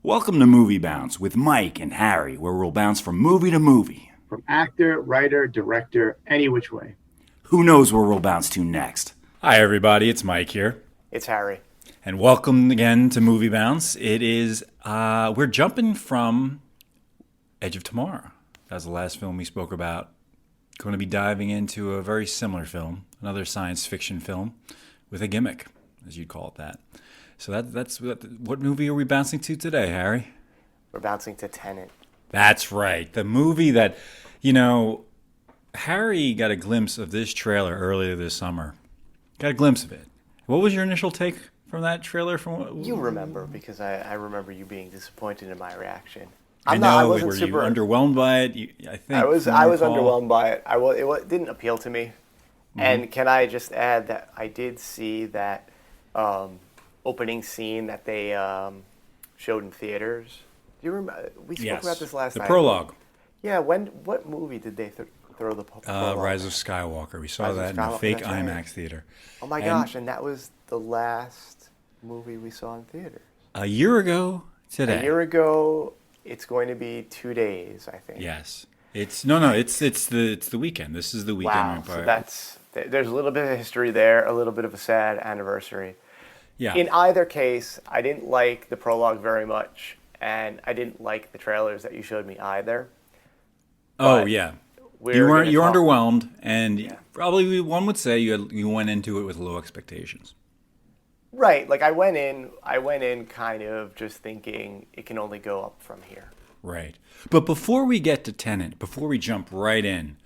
Welcome to Movie Bounce with Mike and Harry, where we'll bounce from movie to movie. From actor, writer, director, any which way. Who knows where we'll bounce to next? Hi, everybody. It's Mike here. It's Harry. And welcome again to Movie Bounce. We're jumping from Edge of Tomorrow. That was the last film we spoke about. Going to be diving into a very similar film, another science fiction film with a gimmick, as you'd call it that. So that's what movie are we bouncing to today, Harry? We're bouncing to Tenet. That's right. The movie that, Harry got a glimpse of this trailer earlier this summer. Got a glimpse of it. What was your initial take from that trailer? You remember, because I remember you being disappointed in my reaction. I wasn't were super... you underwhelmed by it? I think I was underwhelmed by it. It didn't appeal to me. Mm-hmm. And can I just add that I did see that opening scene that they showed in theaters. Do you remember? We spoke about this last night. The prologue. Yeah. What movie did they throw the prologue? Rise of Skywalker. We saw that in a fake IMAX theater. Oh my gosh! And that was the last movie we saw in theaters. A year ago today. A year ago. It's going to be 2 days, I think. Yes. It's the weekend. This is the weekend. Wow. So there's a little bit of history there, a little bit of a sad anniversary. Yeah. In either case, I didn't like the prologue very much, and I didn't like the trailers that you showed me either. Oh yeah. You're underwhelmed, and probably one would say you went into it with low expectations. Right, like I went in kind of just thinking it can only go up from here. Right. But before we get to Tenet, before we jump right in,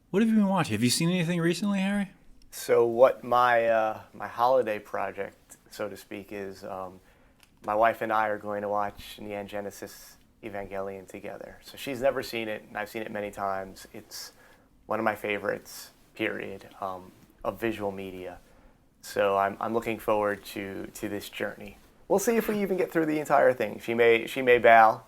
what have you been watching? Have you seen anything recently, Harry? So what my holiday project, so to speak, is my wife and I are going to watch Neon Genesis Evangelion together. So she's never seen it, and I've seen it many times. It's one of my favorites, period, of visual media. So I'm looking forward to this journey. We'll see if we even get through the entire thing. She may bow.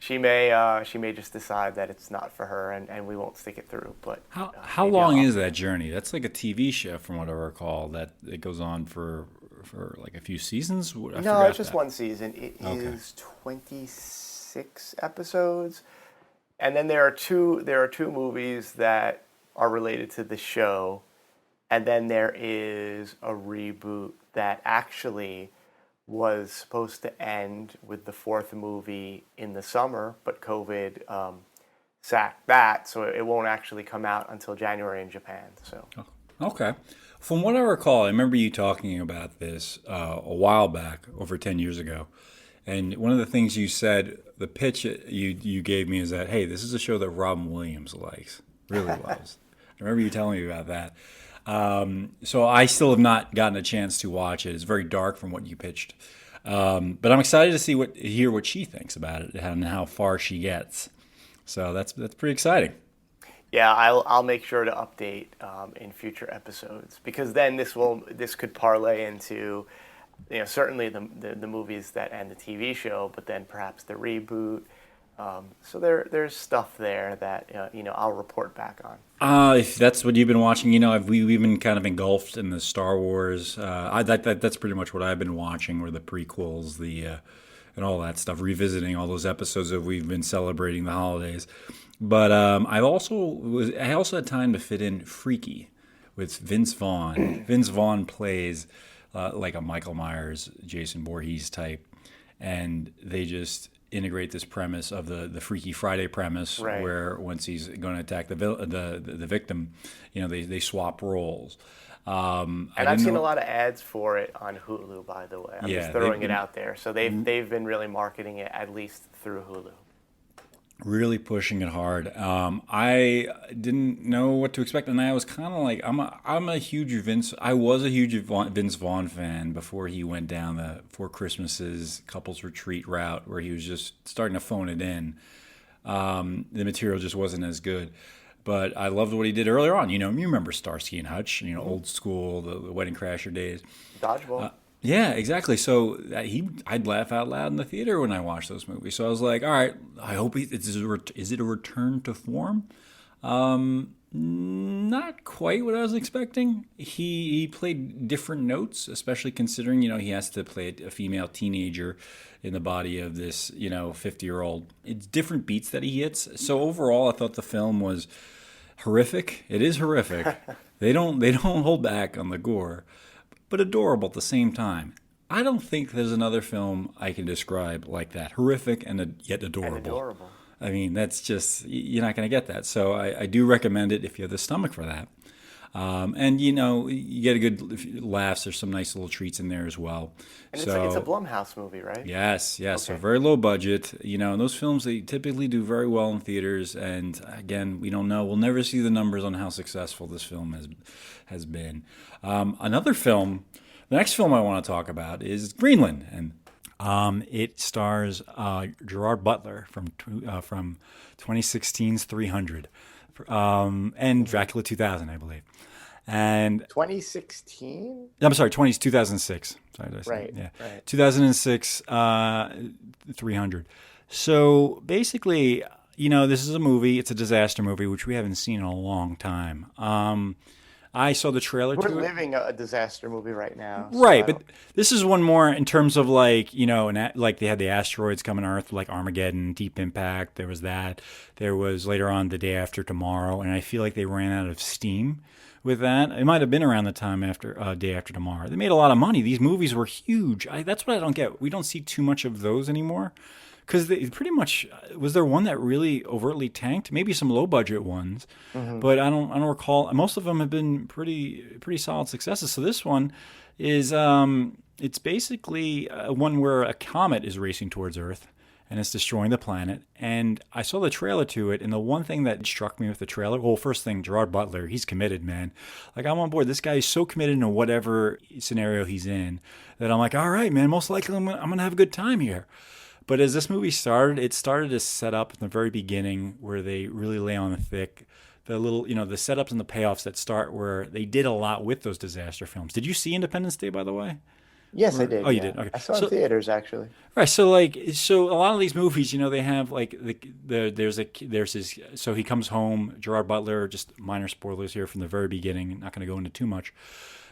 She may just decide that it's not for her, and we won't stick it through. But how long is that journey? That's like a TV show, from what I recall. That it goes on for like a few seasons. No, it's just one season. It is 26 episodes, and then there are two movies that are related to the show. And then there is a reboot that actually was supposed to end with the fourth movie in the summer, but COVID sacked that, so it won't actually come out until January in Japan. So okay. From what I recall, I remember you talking about this a while back, over 10 years ago. And one of the things you said, the pitch you gave me is that, hey, this is a show that Robin Williams likes, really loves. I remember you telling me about that. So I still have not gotten a chance to watch it. It's very dark from what you pitched. But I'm excited to hear what she thinks about it and how far she gets. So that's pretty exciting. Yeah, I'll make sure to update in future episodes, because then this could parlay into, certainly the movies that and the TV show, but then perhaps the reboot. So there's stuff there that I'll report back on. If that's what you've been watching, we've been kind of engulfed in the Star Wars. That's pretty much what I've been watching, or the prequels, and all that stuff. Revisiting all those episodes that we've been celebrating the holidays. But I also had time to fit in Freaky with Vince Vaughn. Vince Vaughn plays like a Michael Myers, Jason Voorhees type, and they just integrate this premise of the Freaky Friday premise, right, where once he's going to attack the victim, they swap roles. And I've seen a lot of ads for it on Hulu, by the way. I'm just throwing it out there. So they've been really marketing it, at least through Hulu. Really pushing it hard. I didn't know what to expect, and I was kind of like, I was a huge Vince Vaughn fan before he went down the Four Christmases couples retreat route, where he was just starting to phone it in. The material just wasn't as good, but I loved what he did earlier on. You remember Starsky and Hutch, old school, the Wedding Crasher days. Dodgeball. Yeah, exactly. So I'd laugh out loud in the theater when I watched those movies. So I was like, all right, I hope is it a return to form? Not quite what I was expecting. He played different notes, especially considering he has to play a female teenager in the body of this 50-year-old. It's different beats that he hits. So overall, I thought the film was horrific. It is horrific. They don't hold back on the gore, but adorable at the same time. I don't think there's another film I can describe like that. Horrific and yet adorable. And adorable. I mean, that's just, you're not going to get that. So I do recommend it if you have the stomach for that. And, you get a good laughs. There's some nice little treats in there as well. And So it's a Blumhouse movie, right? yes, yes. So Okay. very low budget. And those films, they typically do very well in theaters. And again, we don't know. We'll never see the numbers on how successful this film has been. Another film, the next film I want to talk about is Greenland. And it stars Gerard Butler from 2016's 300, and Dracula 2000, I believe. And 2016? I'm sorry, 2006. Sorry, did I say? Right, Yeah, right. 2006, 300. So basically, this is a movie. It's a disaster movie, which we haven't seen in a long time. I saw the trailer We're to it. living a disaster movie right now. So Right, I but don't- this is one more in terms of like like they had the asteroids coming to Earth, like Armageddon, Deep Impact. There was that. There was later on The Day After Tomorrow, and I feel like they ran out of steam with that. It might have been around the time after Day After Tomorrow. They made a lot of money. These movies were huge. That's what I don't get. We don't see too much of those anymore. Because they pretty much was there one that really overtly tanked? Maybe some low budget ones, but I don't recall. Most of them have been pretty solid successes. So this one is it's basically one where a comet is racing towards Earth and it's destroying the planet. And I saw the trailer to it, and the one thing that struck me with the trailer, well, first thing, Gerard Butler, he's committed, man. Like, I'm on board. This guy is so committed into whatever scenario he's in that I'm like, all right, man. Most likely I'm gonna have a good time here. But as this movie started, it started to set up in the very beginning where they really lay on the thick, the little, the setups and the payoffs that start where they did a lot with those disaster films. Did you see Independence Day, by the way? Yes, I did. Oh, you yeah. did? Okay. I saw it So- in theaters, actually. Right. So a lot of these movies, they have like there's his, so he comes home, Gerard Butler, just minor spoilers here from the very beginning, not going to go into too much.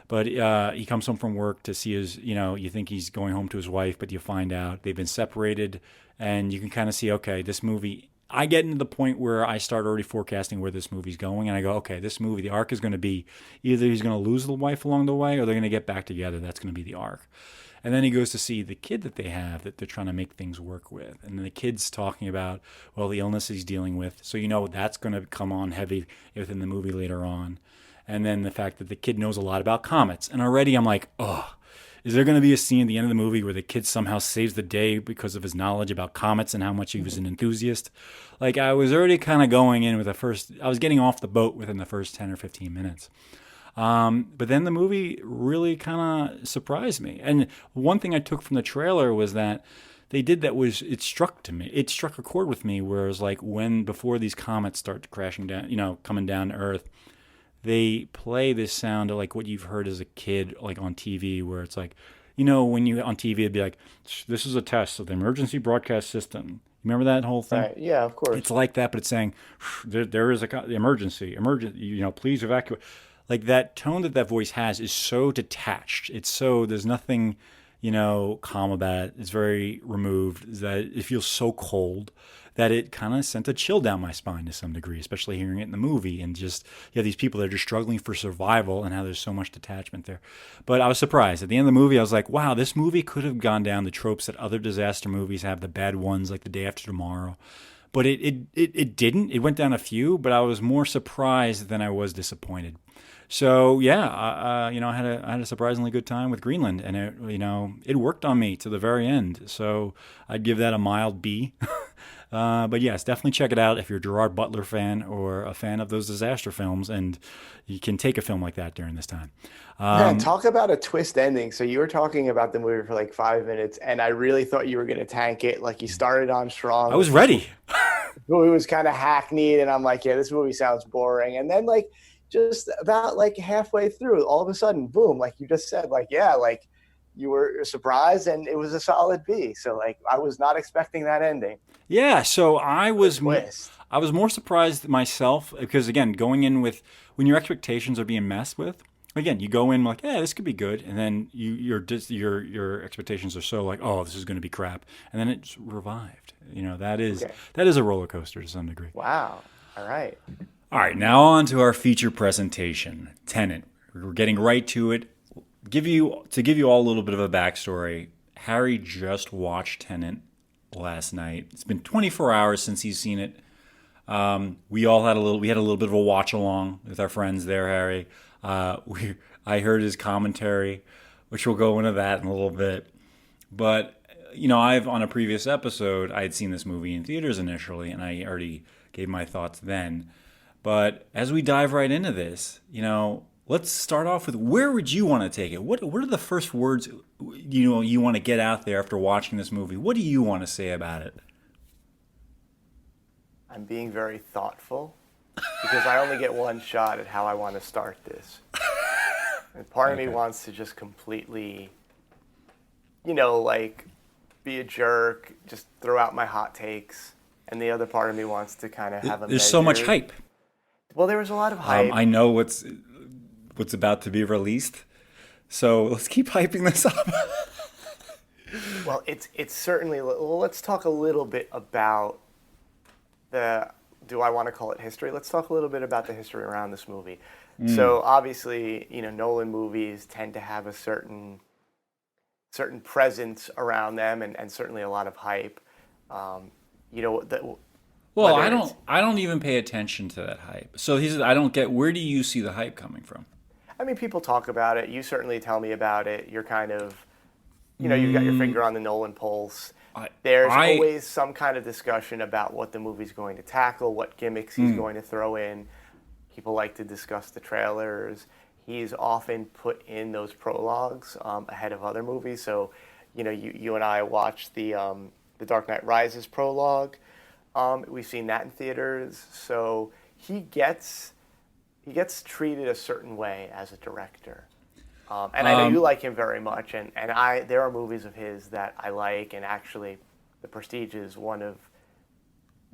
But he comes home from work to see his, you think he's going home to his wife, but you find out they've been separated, and you can kind of see, okay, this movie, I get into the point where I start already forecasting where this movie's going, and I go, okay, this movie, the arc is going to be either he's going to lose the wife along the way, or they're going to get back together. That's going to be the arc. And then he goes to see the kid that they have that they're trying to make things work with. And then the kid's talking about, well, the illness he's dealing with. So that's going to come on heavy within the movie later on. And then the fact that the kid knows a lot about comets. And already I'm like, oh, is there going to be a scene at the end of the movie where the kid somehow saves the day because of his knowledge about comets and how much he was an enthusiast? Like, I was already kind of going in with I was getting off the boat within the first 10 or 15 minutes. But then the movie really kind of surprised me. And one thing I took from the trailer was that they did that was it struck a chord with me, whereas like before these comets start crashing down, coming down to Earth, they play this sound of like what you've heard as a kid, like on TV, where it's like, when you on TV, it'd be like, this is a test of the emergency broadcast system. Remember that whole thing? Right. Yeah, of course. It's like that, but it's saying there is the emergency, please evacuate. Like that tone that voice has is so detached. It's so, there's nothing, calm about it. It's very removed. That it feels so cold that it kind of sent a chill down my spine to some degree, especially hearing it in the movie. And just, you have these people that are just struggling for survival and how there's so much detachment there. But I was surprised. At the end of the movie, I was like, wow, this movie could have gone down the tropes that other disaster movies have, the bad ones like The Day After Tomorrow. But it didn't. It went down a few, but I was more surprised than I was disappointed. So yeah, I had a surprisingly good time with Greenland, and it worked on me to the very end. So I'd give that a mild B. But yes, definitely check it out if you're a Gerard Butler fan or a fan of those disaster films, and you can take a film like that during this time. Man, talk about a twist ending. So you were talking about the movie for like 5 minutes, and I really thought you were going to tank it. Like you started on strong. I was ready. The movie was kind of hackneyed, and I'm like, yeah, this movie sounds boring. And then like just about like halfway through, all of a sudden, boom, like you just said, like, yeah, like you were surprised, and it was a solid B. So like I was not expecting that ending. Yeah, so Twist. I was more surprised myself because again, going in with when your expectations are being messed with, again, you go in like, yeah, this could be good, and then your expectations are so like, oh, this is going to be crap, and then it's revived. That is a roller coaster to some degree. Wow. All right. All right, now on to our feature presentation, Tenet. We're getting right to it. To give you all a little bit of a backstory, Harry just watched Tenet last night. It's been 24 hours since he's seen it. We had a little bit of a watch along with our friends there, Harry. I heard his commentary, which we'll go into that in a little bit. But on a previous episode, I had seen this movie in theaters initially, and I already gave my thoughts then. But as we dive right into this, let's start off with where would you want to take it? What are the first words you want to get out there after watching this movie? What do you want to say about it? I'm being very thoughtful because I only get one shot at how I want to start this. And part of me wants to just completely, like be a jerk, just throw out my hot takes. And the other part of me wants to kind of have a There's so much hype. Well, there was a lot of hype. I know what's about to be released, so let's keep hyping this up. Well, it's certainly. Well, let's talk a little bit about do I want to call it history? Let's talk a little bit about the history around this movie. So obviously, Nolan movies tend to have a certain presence around them, and certainly a lot of hype. Well, I don't even pay attention to that hype. So I don't get, where do you see the hype coming from? I mean, people talk about it. You certainly tell me about it. You're kind of, you've got your finger on the Nolan pulse. There's always some kind of discussion about what the movie's going to tackle, what gimmicks he's going to throw in. People like to discuss the trailers. He's often put in those prologues ahead of other movies. So, you and I watched the Dark Knight Rises prologue. We've seen that in theaters. So he gets treated a certain way as a director. And I know you like him very much, and there are movies of his that I like, and actually The Prestige is one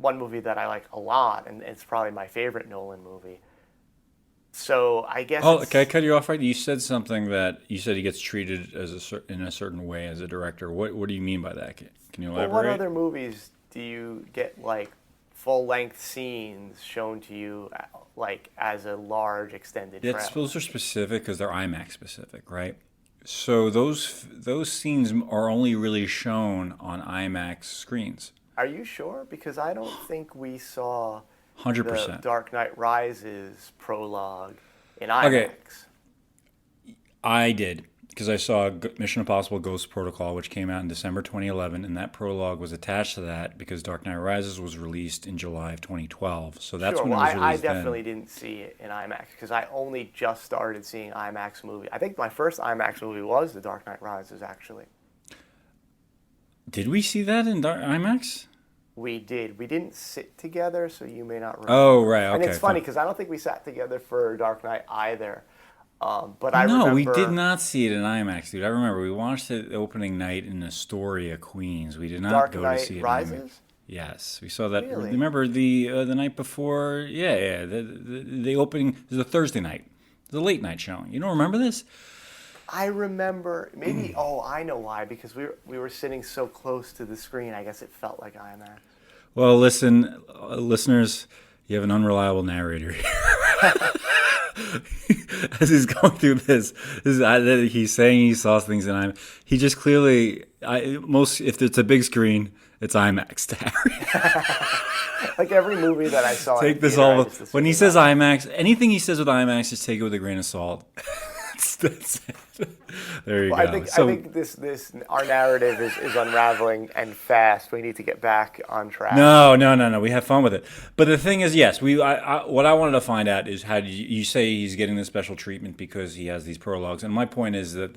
movie that I like a lot, and it's probably my favorite Nolan movie. So I guess. Oh, can I cut you off right? You said something that you said he gets treated in a certain way as a director. What do you mean by that? Can you elaborate? Well, what other movies do you get like full-length scenes shown to you like as a large extended trailer? Those are specific because they're IMAX specific, right? So those scenes are only really shown on IMAX screens. Are you sure? Because I don't think we saw 100%. The Dark Knight Rises prologue in IMAX. Okay. I did, because I saw Mission Impossible Ghost Protocol, which came out in December 2011, and that prologue was attached to that because Dark Knight Rises was released in July of 2012. So that's when it was released. I definitely didn't see it in IMAX because I only just started seeing IMAX movie. I think my first IMAX movie was The Dark Knight Rises, actually. Did we see that in IMAX? We did. We didn't sit together, so you may not remember. Oh, right. Okay. And it's funny because I don't think we sat together for Dark Knight either. But I remember... No, we did not see it in IMAX, dude. I remember we watched it the opening night in Astoria, Queens. We did not go to see it in IMAX. Yes, we saw that. Really? Remember the night before? Yeah. The opening. It was a Thursday night. The late night showing. You don't remember this? I remember. Maybe. I know why. Because we were sitting so close to the screen. I guess it felt like IMAX. Well, listen, listeners, you have an unreliable narrator here. As he's going through this he's saying he saw things in IMAX. He just clearly, if it's a big screen, it's IMAX to Harry. Like every movie that I saw. Take this all. When he says IMAX, anything he says with IMAX, just take it with a grain of salt. That's it. There you go. I think this our narrative is unraveling and fast. We need to get back on track. No. We have fun with it. But the thing is, yes, what I wanted to find out is how you say he's getting this special treatment because he has these prologues. And my point is that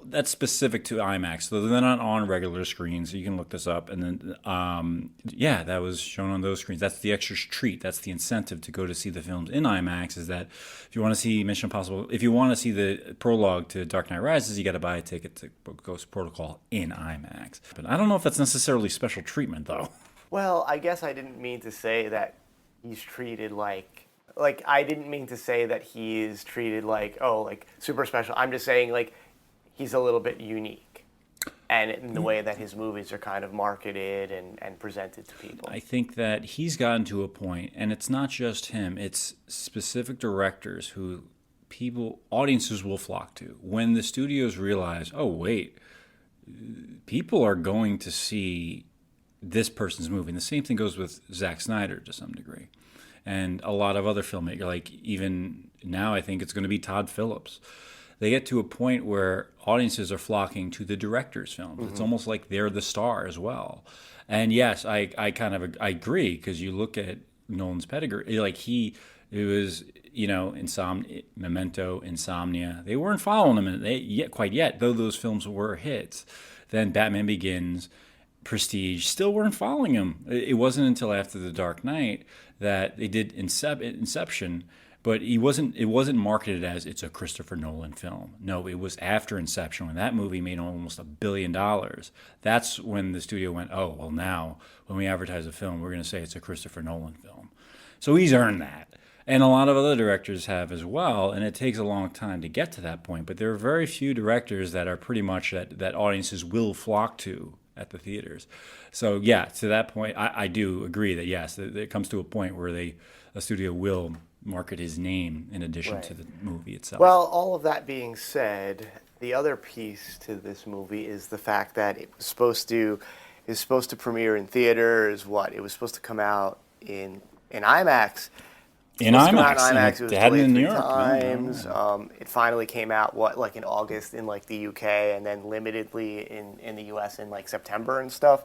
that's specific to IMAX. So they're not on regular screens. So you can look this up. And then, that was shown on those screens. That's the extra treat. That's the incentive to go to see the films in IMAX is that if you want to see Mission Impossible, if you want to see see the prologue to Dark Knight Rises, you got to buy a ticket to Ghost Protocol in IMAX. But I don't know if that's necessarily special treatment, though. Well, I guess I didn't mean to say that he's treated like I didn't mean to say that he is treated like, oh, like super special. I'm just saying like he's a little bit unique, and in the way that his movies are kind of marketed and presented to people. I think that he's gotten to a point, and it's not just him, it's specific directors who audiences will flock to. When the studios realize, oh, wait, people are going to see this person's movie. And the same thing goes with Zack Snyder to some degree. And a lot of other filmmakers, like even now I think it's going to be Todd Phillips. They get to a point where audiences are flocking to the director's films. Mm-hmm. It's almost like they're the star as well. And yes, I agree, because you look at Nolan's pedigree, like it was, Memento, Insomnia. They weren't following him quite yet, though those films were hits. Then Batman Begins, Prestige, still weren't following him. It wasn't until after The Dark Knight that they did Inception, but it wasn't marketed as it's a Christopher Nolan film. No, it was after Inception, when that movie made almost $1 billion. That's when the studio went, oh, well, now when we advertise a film, we're going to say it's a Christopher Nolan film. So he's earned that. And a lot of other directors have as well, and it takes a long time to get to that point. But there are very few directors that are pretty much that audiences will flock to at the theaters. So yeah, to that point, I do agree that yes, it comes to a point where a studio will market his name in addition to the movie itself. Well, all of that being said, the other piece to this movie is the fact that it was supposed to premiere in theaters. It was supposed to come out in IMAX. In IMAX, it was they had it in New York. Times. It finally came out in August in like the UK, and then limitedly in the US in like September and stuff.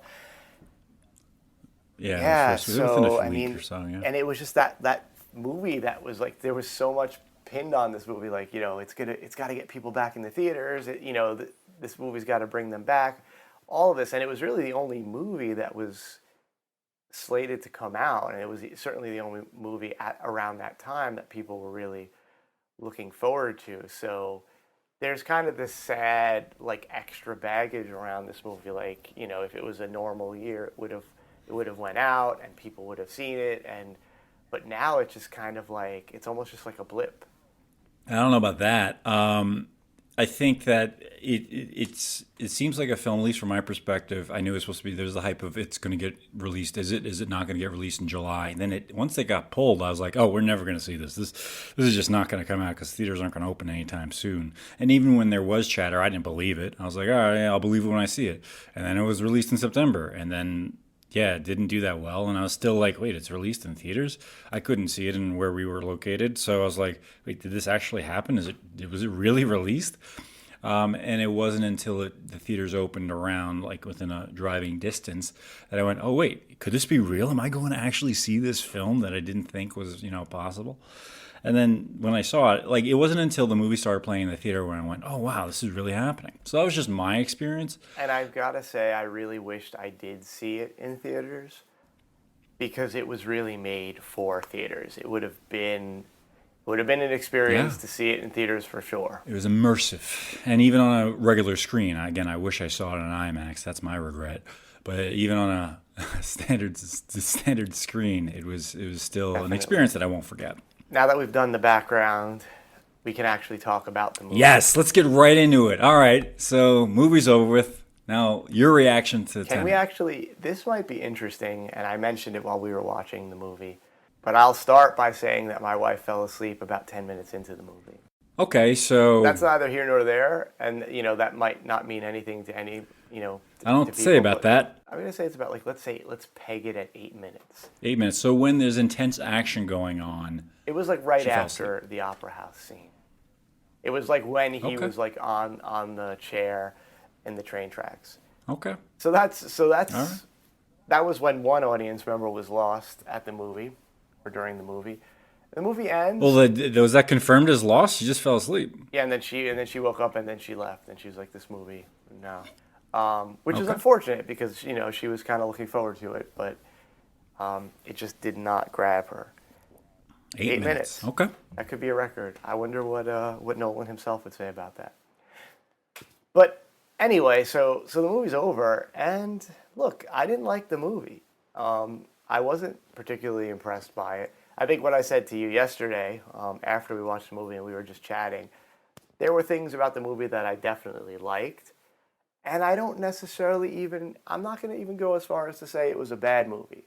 Yeah. So I mean, and it was just that movie that was like, there was so much pinned on this movie, like, it's got to get people back in the theaters. This movie's got to bring them back. All of this, and it was really the only movie that was slated to come out, and it was certainly the only movie around that time that people were really looking forward to. So there's kind of this sad like extra baggage around this movie. Like, if it was a normal year, it would have went out and people would have seen it, but now it's just kind of like, it's almost just like a blip. I don't know about that. I think that it seems like a film, at least from my perspective. I knew it was supposed to be. There's the hype of it's going to get released. Is it not going to get released in July? And then once they got pulled, I was like, oh, we're never going to see this. This is just not going to come out because theaters aren't going to open anytime soon. And even when there was chatter, I didn't believe it. I was like, all right, I'll believe it when I see it. And then it was released in September, and then it didn't do that well. And I was still like, wait, it's released in theaters? I couldn't see it in where we were located. So I was like, wait, did this actually happen? Was it really released? And it wasn't until the theaters opened around, like within a driving distance, that I went, oh, wait, could this be real? Am I going to actually see this film that I didn't think was, possible? And then when I saw it, like, it wasn't until the movie started playing in the theater when I went, oh, wow, this is really happening. So that was just my experience. And I've got to say, I really wished I did see it in theaters, because it was really made for theaters. It would have been an experience to see it in theaters for sure. It was immersive. And even on a regular screen, again, I wish I saw it on IMAX. That's my regret. But even on a standard screen, it was still an experience that I won't forget. Now that we've done the background, we can actually talk about the movie. Yes, let's get right into it. All right, so movie's over with. Now, your reaction to Tenet. Can we actually, this might be interesting, and I mentioned it while we were watching the movie, but I'll start by saying that my wife fell asleep about 10 minutes into the movie. Okay, so... That's neither here nor there, and, that might not mean anything to any, I don't say about that. I'm going to say it's about, let's peg it at 8 minutes. 8 minutes. So when there's intense action going on... It was right after the opera house scene. It was when he was on the chair in the train tracks. Okay. So that's right. That was when one audience member was lost at the movie, or during the movie. The movie ends. Well, was that confirmed as lost? She just fell asleep. Yeah, and then she woke up and then she left, and she was like, "This movie, no," which is unfortunate because she was kind of looking forward to it, but it just did not grab her. 8 minutes. Okay. That could be a record. I wonder what Nolan himself would say about that. But anyway, so the movie's over, and look, I didn't like the movie. I wasn't particularly impressed by it. I think what I said to you yesterday, after we watched the movie and we were just chatting, there were things about the movie that I definitely liked. And I don't necessarily I'm not going to even go as far as to say it was a bad movie.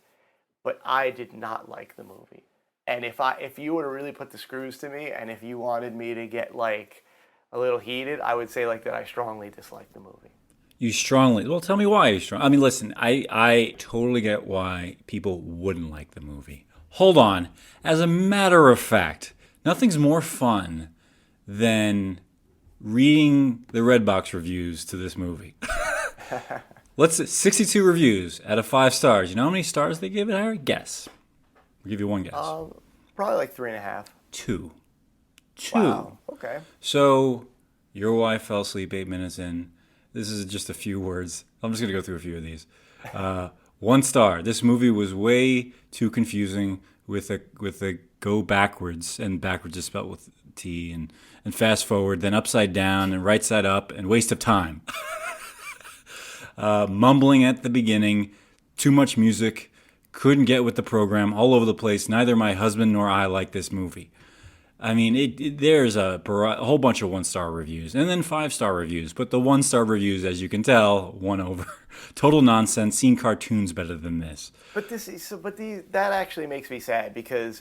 But I did not like the movie. And if you were to really put the screws to me, and if you wanted me to get like a little heated, I would say like that I strongly disliked the movie. You strongly, well, tell me why you strong. I mean, listen, I totally get why people wouldn't like the movie. Hold on. As a matter of fact, nothing's more fun than reading the Redbox reviews to this movie. 62 reviews out of 5 stars. You know how many stars they give it, Harry? Guess. I'll give you one guess. Probably like 3.5. 2. Wow. Okay. So your wife fell asleep 8 minutes in. This is just a few words. I'm just going to go through a few of these. 1 star. This movie was way too confusing with a go backwards, and backwards is spelled with T, and fast forward, then upside down, and right side up, and waste of time. Mumbling at the beginning, too much music, couldn't get with the program, all over the place. Neither my husband nor I like this movie. I mean, there's a whole bunch of 1-star reviews and then 5-star reviews. But the 1-star reviews, as you can tell, won over. Total nonsense. Seen cartoons better than this. But that actually makes me sad because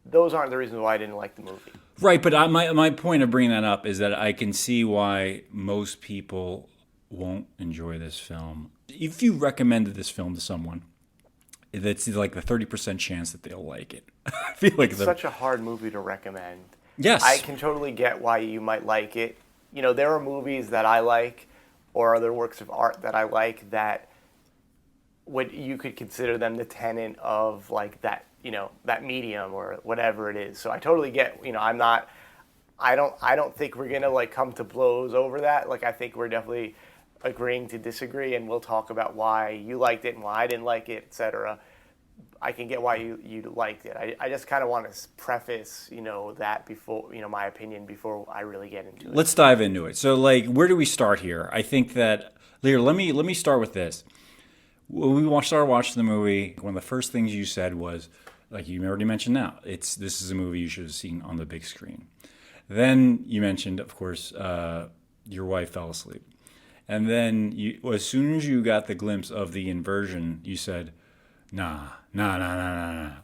those aren't the reasons why I didn't like the movie. Right, but my point of bringing that up is that I can see why most people won't enjoy this film. If you recommended this film to someone, that's like the 30% chance that they'll like it. I feel like it's such a hard movie to recommend. Yes. I can totally get why you might like it. You know, there are movies that I like or other works of art that I like that you could consider them the Tenet of like that, you know, that medium or whatever it is. So I totally get, you know, I don't think we're going to like come to blows over that. Like I think we're definitely agreeing to disagree, and we'll talk about why you liked it and why I didn't like it, etc. I can get why you liked it. I just kind of want to preface, you know, that before, you know, my opinion before I really get into it. Let's dive into it. So, like, where do we start here? I think that, Lear, let me start with this. When we started watching the movie, one of the first things you said was, like you already mentioned now, this is a movie you should have seen on the big screen. Then you mentioned, of course, your wife fell asleep. And then as soon as you got the glimpse of the inversion, you said, nah.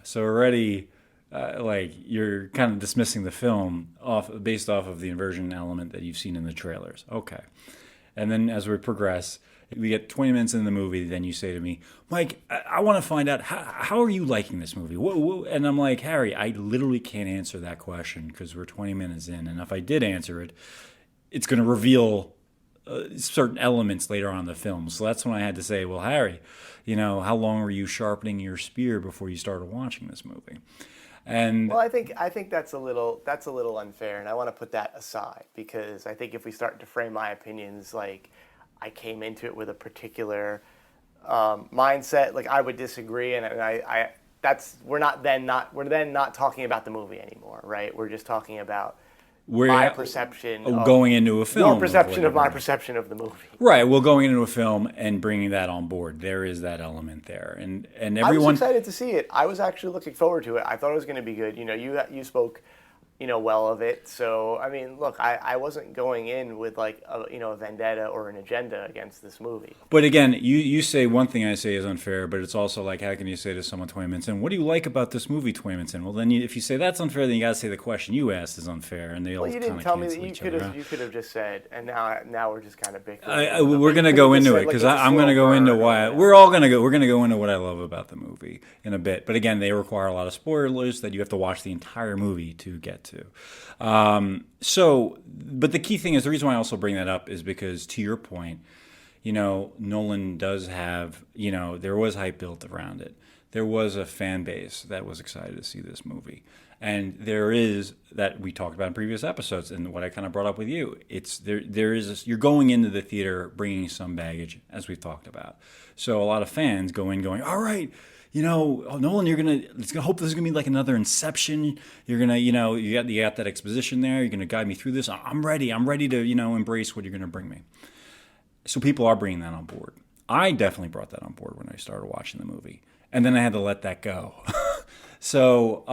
So already, like, you're kind of dismissing the film based off of the inversion element that you've seen in the trailers. Okay. And then as we progress, we get 20 minutes in the movie, then you say to me, Mike, I want to find out, how are you liking this movie? And I'm like, Harry, I literally can't answer that question because we're 20 minutes in. And if I did answer it, it's going to reveal certain elements later on in the film. So that's when I had to say, well, Harry, you know, how long were you sharpening your spear before you started watching this movie? And well, I think that's a little unfair, and I want to put that aside because I think if we start to frame my opinions like I came into it with a particular mindset, like I would disagree, and we're then not talking about the movie anymore, right? We're just talking about my perception of going into a film. Your perception of my perception of the movie. Right. Well, going into a film and bringing that on board, there is that element there, and everyone. I was excited to see it. I was actually looking forward to it. I thought it was going to be good. You know, you spoke, you know, well of it. So I mean, look, I wasn't going in with like a vendetta or an agenda against this movie. But again, you say one thing I say is unfair, but it's also like, how can you say to someone 20 minutes in, what do you like about this movie 20 minutes in? Well, then if you say that's unfair, then you got to say the question you asked is unfair, and they all kind of cancel each other out. Well, you didn't tell me that you could have just said, and now we're just kind of bickering. We're going to go into it because I'm going to go into why we're going to go into what I love about the movie in a bit. But again, they require a lot of spoilers that you have to watch the entire movie to get to. But the key thing is, the reason why I also bring that up is because, to your point, you know, Nolan does have, you know, there was hype built around it. There was a fan base that was excited to see this movie. And there is that we talked about in previous episodes, and what I kind of brought up with you. It's there is this, you're going into the theater bringing some baggage, as we've talked about. So a lot of fans go in going, all right, oh, Nolan, hope this is gonna be like another Inception. You're gonna, you got that exposition there. You're gonna guide me through this. I'm ready. I'm ready to, embrace what you're gonna bring me. So people are bringing that on board. I definitely brought that on board when I started watching the movie, and then I had to let that go. So,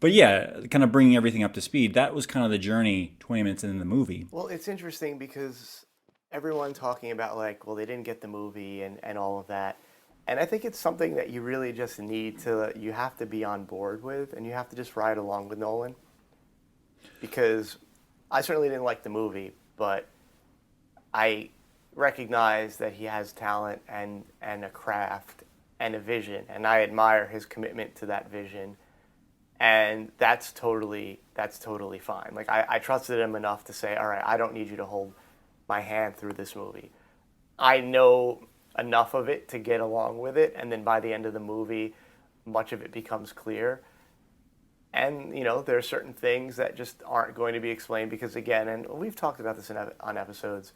but yeah, kind of bringing everything up to speed. That was kind of the journey 20 minutes into the movie. Well, it's interesting because everyone talking about like, well, they didn't get the movie and all of that. And I think it's something that you really just you have to be on board with, and you have to just ride along with Nolan. Because I certainly didn't like the movie, but I recognize that he has talent and a craft and a vision, and I admire his commitment to that vision, and that's totally fine. Like I trusted him enough to say, all right, I don't need you to hold my hand through this movie. I know enough of it to get along with it, and then by the end of the movie, much of it becomes clear. And there are certain things that just aren't going to be explained because, again, and we've talked about this on episodes,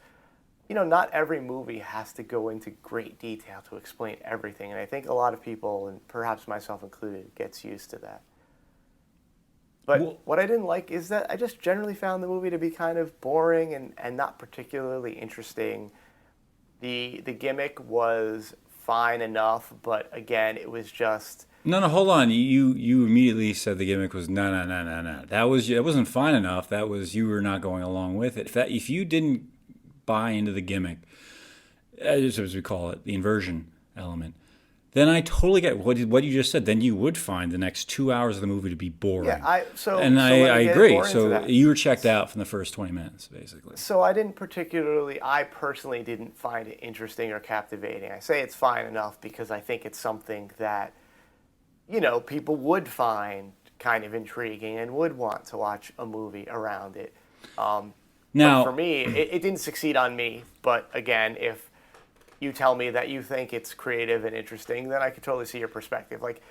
not every movie has to go into great detail to explain everything. And I think a lot of people, and perhaps myself included, gets used to that. But what I didn't like is that I just generally found the movie to be kind of boring and not particularly interesting. The gimmick was fine enough, but again, it was just... No, hold on. You immediately said the gimmick was no. It wasn't fine enough. That was, you were not going along with it. If you didn't buy into the gimmick, as we call it, the inversion element, then I totally get what you just said. Then you would find the next 2 hours of the movie to be boring. Yeah, I agree. So you were checked out from the first 20 minutes, basically. So I personally didn't find it interesting or captivating. I say it's fine enough because I think it's something that, people would find kind of intriguing and would want to watch a movie around it. Now, for me, it didn't succeed on me. But again, if you tell me that you think it's creative and interesting, then I could totally see your perspective. Like,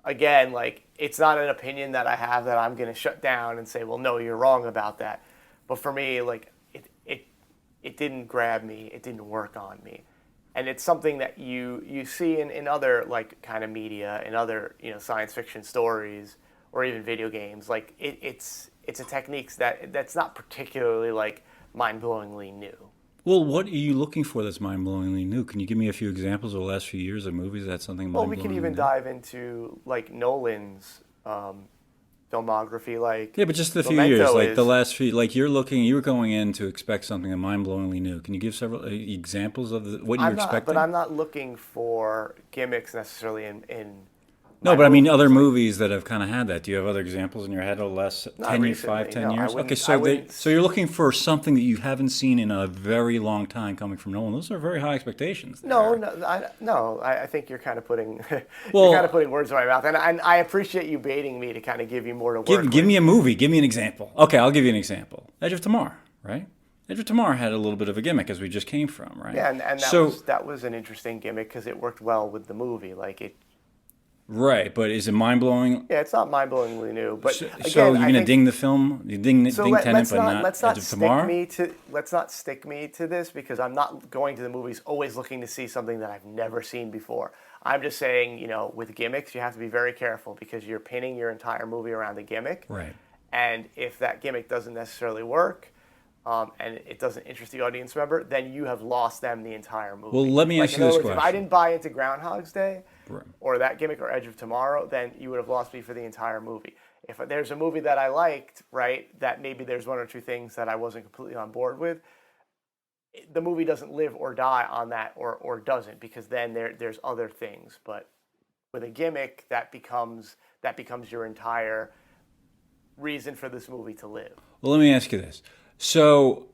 again, it's not an opinion that I have that I'm going to shut down and say, well, no, you're wrong about that. But for me, it didn't grab me. It didn't work on me. And it's something that you see in other kind of media, in other science fiction stories or even video games. It's a technique that's not particularly mind-blowingly new. Well, what are you looking for that's mind-blowingly new? Can you give me a few examples of the last few years of movies that's something mind-blowingly new? Well, we can even dive into Nolan's filmography. Yeah, but just the few years, the last few. You were going in to expect something mind-blowingly new. Can you give several examples of what you're expecting? But I'm not looking for gimmicks necessarily in No, but I mean other movies that have kind of had that. Do you have other examples in your head of the last 10 years? Okay, so you're looking for something that you haven't seen in a very long time coming from Nolan. Those are very high expectations. I think you're kind of putting words in my mouth, and I appreciate you baiting me to kind of give you more to work with. Give me a movie. Give me an example. Okay, I'll give you an example. Edge of Tomorrow, right? Edge of Tomorrow had a little bit of a gimmick, as we just came from, right? Yeah, and that was an interesting gimmick because it worked well with the movie. Right, but is it mind-blowing? Yeah, it's not mind-blowingly new. But so you're going to ding the film? You ding Tenet, but not Edge of Tomorrow? Let's not stick me to this because I'm not going to the movies always looking to see something that I've never seen before. I'm just saying, with gimmicks, you have to be very careful because you're pinning your entire movie around a gimmick. Right. And if that gimmick doesn't necessarily work, and it doesn't interest the audience member, then you have lost them the entire movie. Well, let me ask you this question. If I didn't buy into Groundhog's Day, right, or that gimmick or Edge of Tomorrow, then you would have lost me for the entire movie. If there's a movie that I liked, right, that maybe there's one or two things that I wasn't completely on board with, the movie doesn't live or die on that or doesn't, because then there's other things. But with a gimmick, that becomes your entire reason for this movie to live. Well, let me ask you this. So,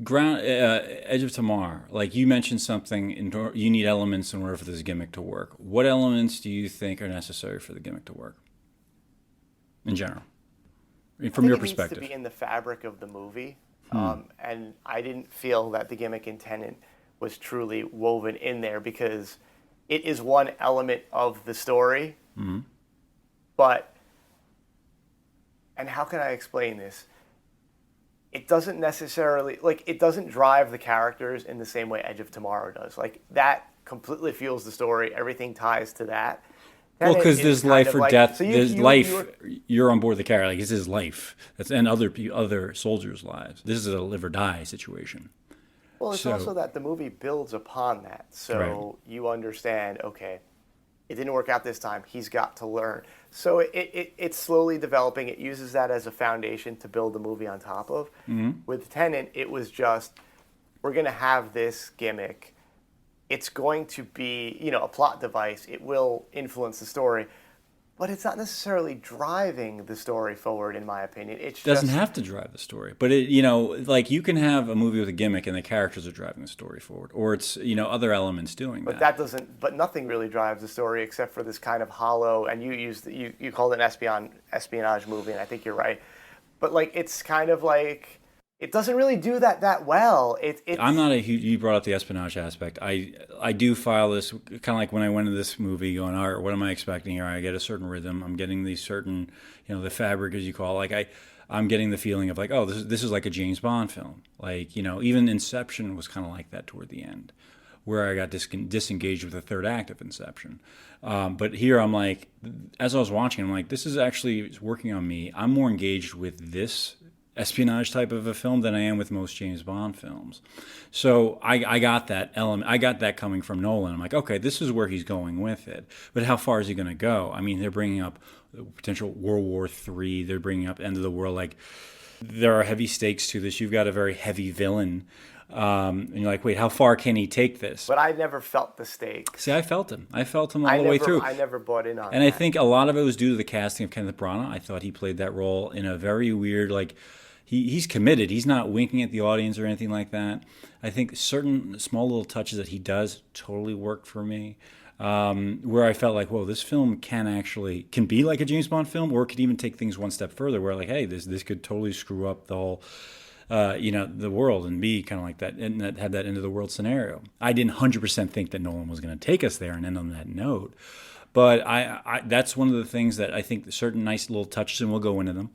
Edge of Tomorrow, you mentioned something, you need elements in order for this gimmick to work. What elements do you think are necessary for the gimmick to work, in general, from your perspective? It needs to be in the fabric of the movie, and I didn't feel that the gimmick in Tenet was truly woven in there because it is one element of the story, but and how can I explain this? It doesn't necessarily, like, it doesn't drive the characters in the same way Edge of Tomorrow does. Like, that completely fuels the story. Everything ties to that. Well, Tenet because is there's kind life of or like- death. so There's life. you're- You're on board the character. Like, it's his life. And other soldiers' lives. This is a live or die situation. Well, it's So- also that the movie builds upon that. So Right. you understand, okay, it didn't work out this time. He's got to learn. So it's slowly developing. It uses that as a foundation to build the movie on top of. Mm-hmm. With Tenet, it was just, we're going to have this gimmick. It's going to be, a plot device. It will influence the story. But it's not necessarily driving the story forward, in my opinion. It Doesn't have to drive the story, but like you can have a movie with a gimmick and the characters are driving the story forward, or it's other elements doing But that. that doesn't. But nothing really drives the story except for this kind of hollow. And you called it an espionage movie, and I think you're right. But like it's kind of like it doesn't really do that well. I'm not a huge. You brought up the espionage aspect. I do file this kind of like when I went into this movie going, all right, what am I expecting here? I get a certain rhythm. I'm getting these certain, the fabric as you call it. Like I'm getting the feeling of like, oh, this is like a James Bond film. Like even Inception was kind of like that toward the end, where I got disengaged with the third act of Inception. But here I'm like, as I was watching, I'm like, this is actually working on me. I'm more engaged with this espionage type of a film than I am with most James Bond films. So I got that element. I got that coming from Nolan. I'm like, okay, this is where he's going with it. But how far is he going to go? I mean, they're bringing up potential World War III. They're bringing up end of the world. Like, there are heavy stakes to this. You've got a very heavy villain. And you're like, wait, how far can he take this? But I never felt the stakes. See, I felt him. I felt him all the way through. I never bought in on And that. I think a lot of it was due to the casting of Kenneth Branagh. I thought he played that role in a very weird, like, he's committed. He's not winking at the audience or anything like that. I think certain small little touches that he does totally worked for me. Where I felt like, whoa, this film can be like a James Bond film, or it could even take things one step further. Where like, hey, this could totally screw up the whole, the world and be kind of like that, and that had that end of the world scenario. I didn't 100% think that Nolan was going to take us there and end on that note, but I that's one of the things that I think certain nice little touches, and we'll go into them.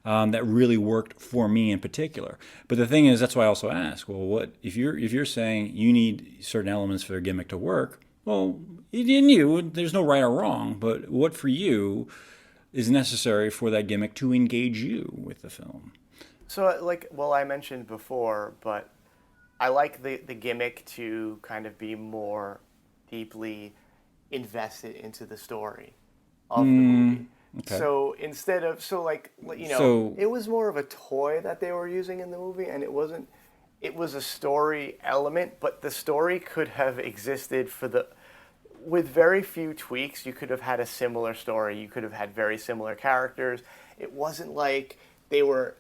That really worked for me in particular. But the thing is, that's why I also ask, well, what if you're saying you need certain elements for a gimmick to work? Well, there's no right or wrong, but what for you is necessary for that gimmick to engage you with the film? So, I mentioned before, but I like the gimmick to kind of be more deeply invested into the story of the movie. Okay. So instead of it was more of a toy that they were using in the movie, and it wasn't. It was a story element, but the story could have existed with very few tweaks. You could have had a similar story. You could have had very similar characters. It wasn't like they were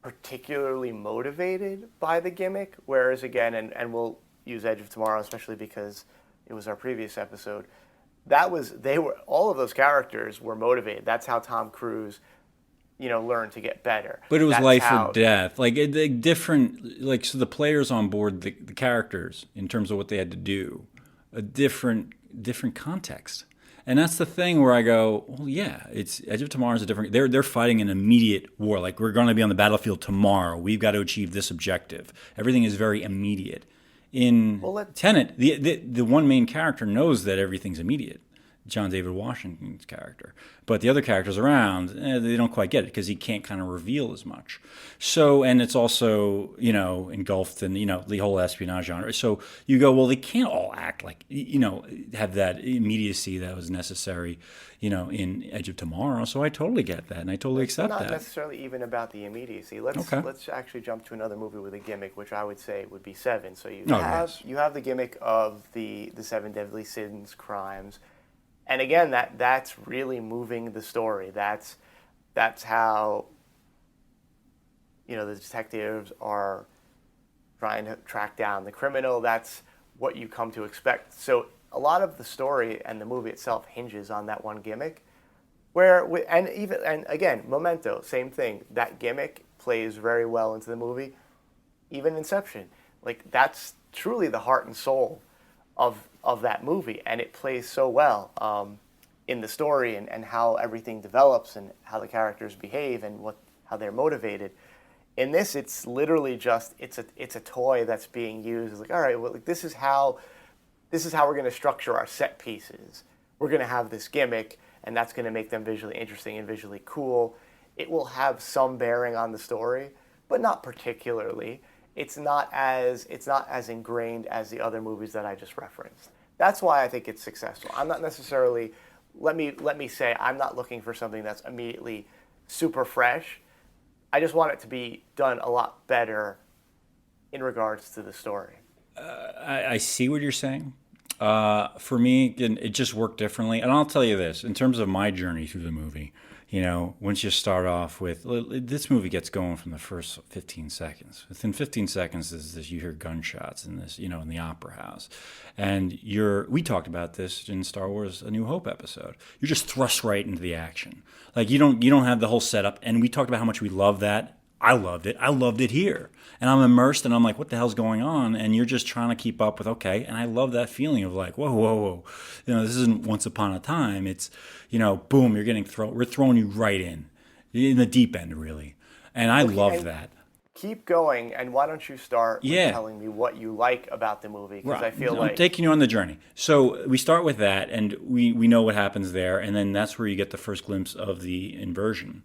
particularly motivated by the gimmick. Whereas again, and we'll use Edge of Tomorrow, especially because it was our previous episode. All of those characters were motivated. That's how Tom Cruise, learned to get better. But it was That's life or death. Like different, like so the players on board, the characters in terms of what they had to do, a different context. And that's the thing where I go, well, yeah, it's Edge of Tomorrow is a different. They're fighting an immediate war. Like we're going to be on the battlefield tomorrow. We've got to achieve this objective. Everything is very immediate. In Tenet, the one main character knows that everything's immediate. John David Washington's character. But the other characters around, they don't quite get it because he can't kind of reveal as much. So, and it's also, engulfed in, the whole espionage genre. So you go, well, they can't all act like, have that immediacy that was necessary, in Edge of Tomorrow. So I totally get that, and I totally accept that. Not necessarily even about the immediacy. Let's actually jump to another movie with a gimmick, which I would say would be Seven. So you have the gimmick of the seven deadly sins, crimes. And again, that's really moving the story. That's how, the detectives are trying to track down the criminal. That's what you come to expect. So a lot of the story and the movie itself hinges on that one gimmick. And again, Memento, same thing. That gimmick plays very well into the movie. Even Inception, that's truly the heart and soul of that movie, and it plays so well. in the story and how everything develops and how the characters behave and how they're motivated. In this, it's literally just it's a toy that's being used. It's like, all right, well, like, this is how we're going to structure our set pieces. We're going to have this gimmick, and that's going to make them visually interesting and visually cool. It will have some bearing on the story, but not particularly. It's not as ingrained as the other movies that I just referenced. That's why I think it's successful. I'm not necessarily, let me say, I'm not looking for something that's immediately super fresh. I just want it to be done a lot better in regards to the story. I see what you're saying. For me, it just worked differently. And I'll tell you this, in terms of my journey through the movie, once you start off with, this movie gets going from the first 15 seconds. Within 15 seconds is this, you hear gunshots in this, in the opera house. And we talked about this in Star Wars A New Hope episode. You're just thrust right into the action. Like you don't have the whole setup. And we talked about how much we love that. I loved it. I loved it here. And I'm immersed and I'm like, what the hell's going on? And you're just trying to keep up with, okay. And I love that feeling of like, whoa, whoa, whoa. This isn't Once Upon a Time. It's, boom, we're throwing you right in the deep end, really. And I love that. Keep going. And why don't you start with telling me what you like about the movie? Because I feel like... I'm taking you on the journey. So we start with that and we know what happens there. And then that's where you get the first glimpse of the inversion.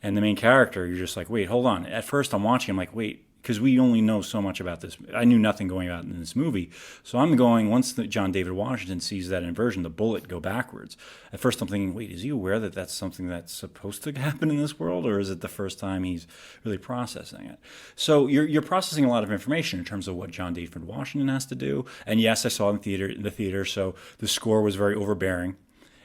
And the main character, you're just like, wait, hold on. At first I'm watching, I'm like, wait, because we only know so much about this. I knew nothing going out in this movie. So I'm going, once John David Washington sees that inversion, the bullet go backwards. At first I'm thinking, wait, is he aware that that's something that's supposed to happen in this world? Or is it the first time he's really processing it? So you're processing a lot of information in terms of what John David Washington has to do. And yes, I saw it in the theater, so the score was very overbearing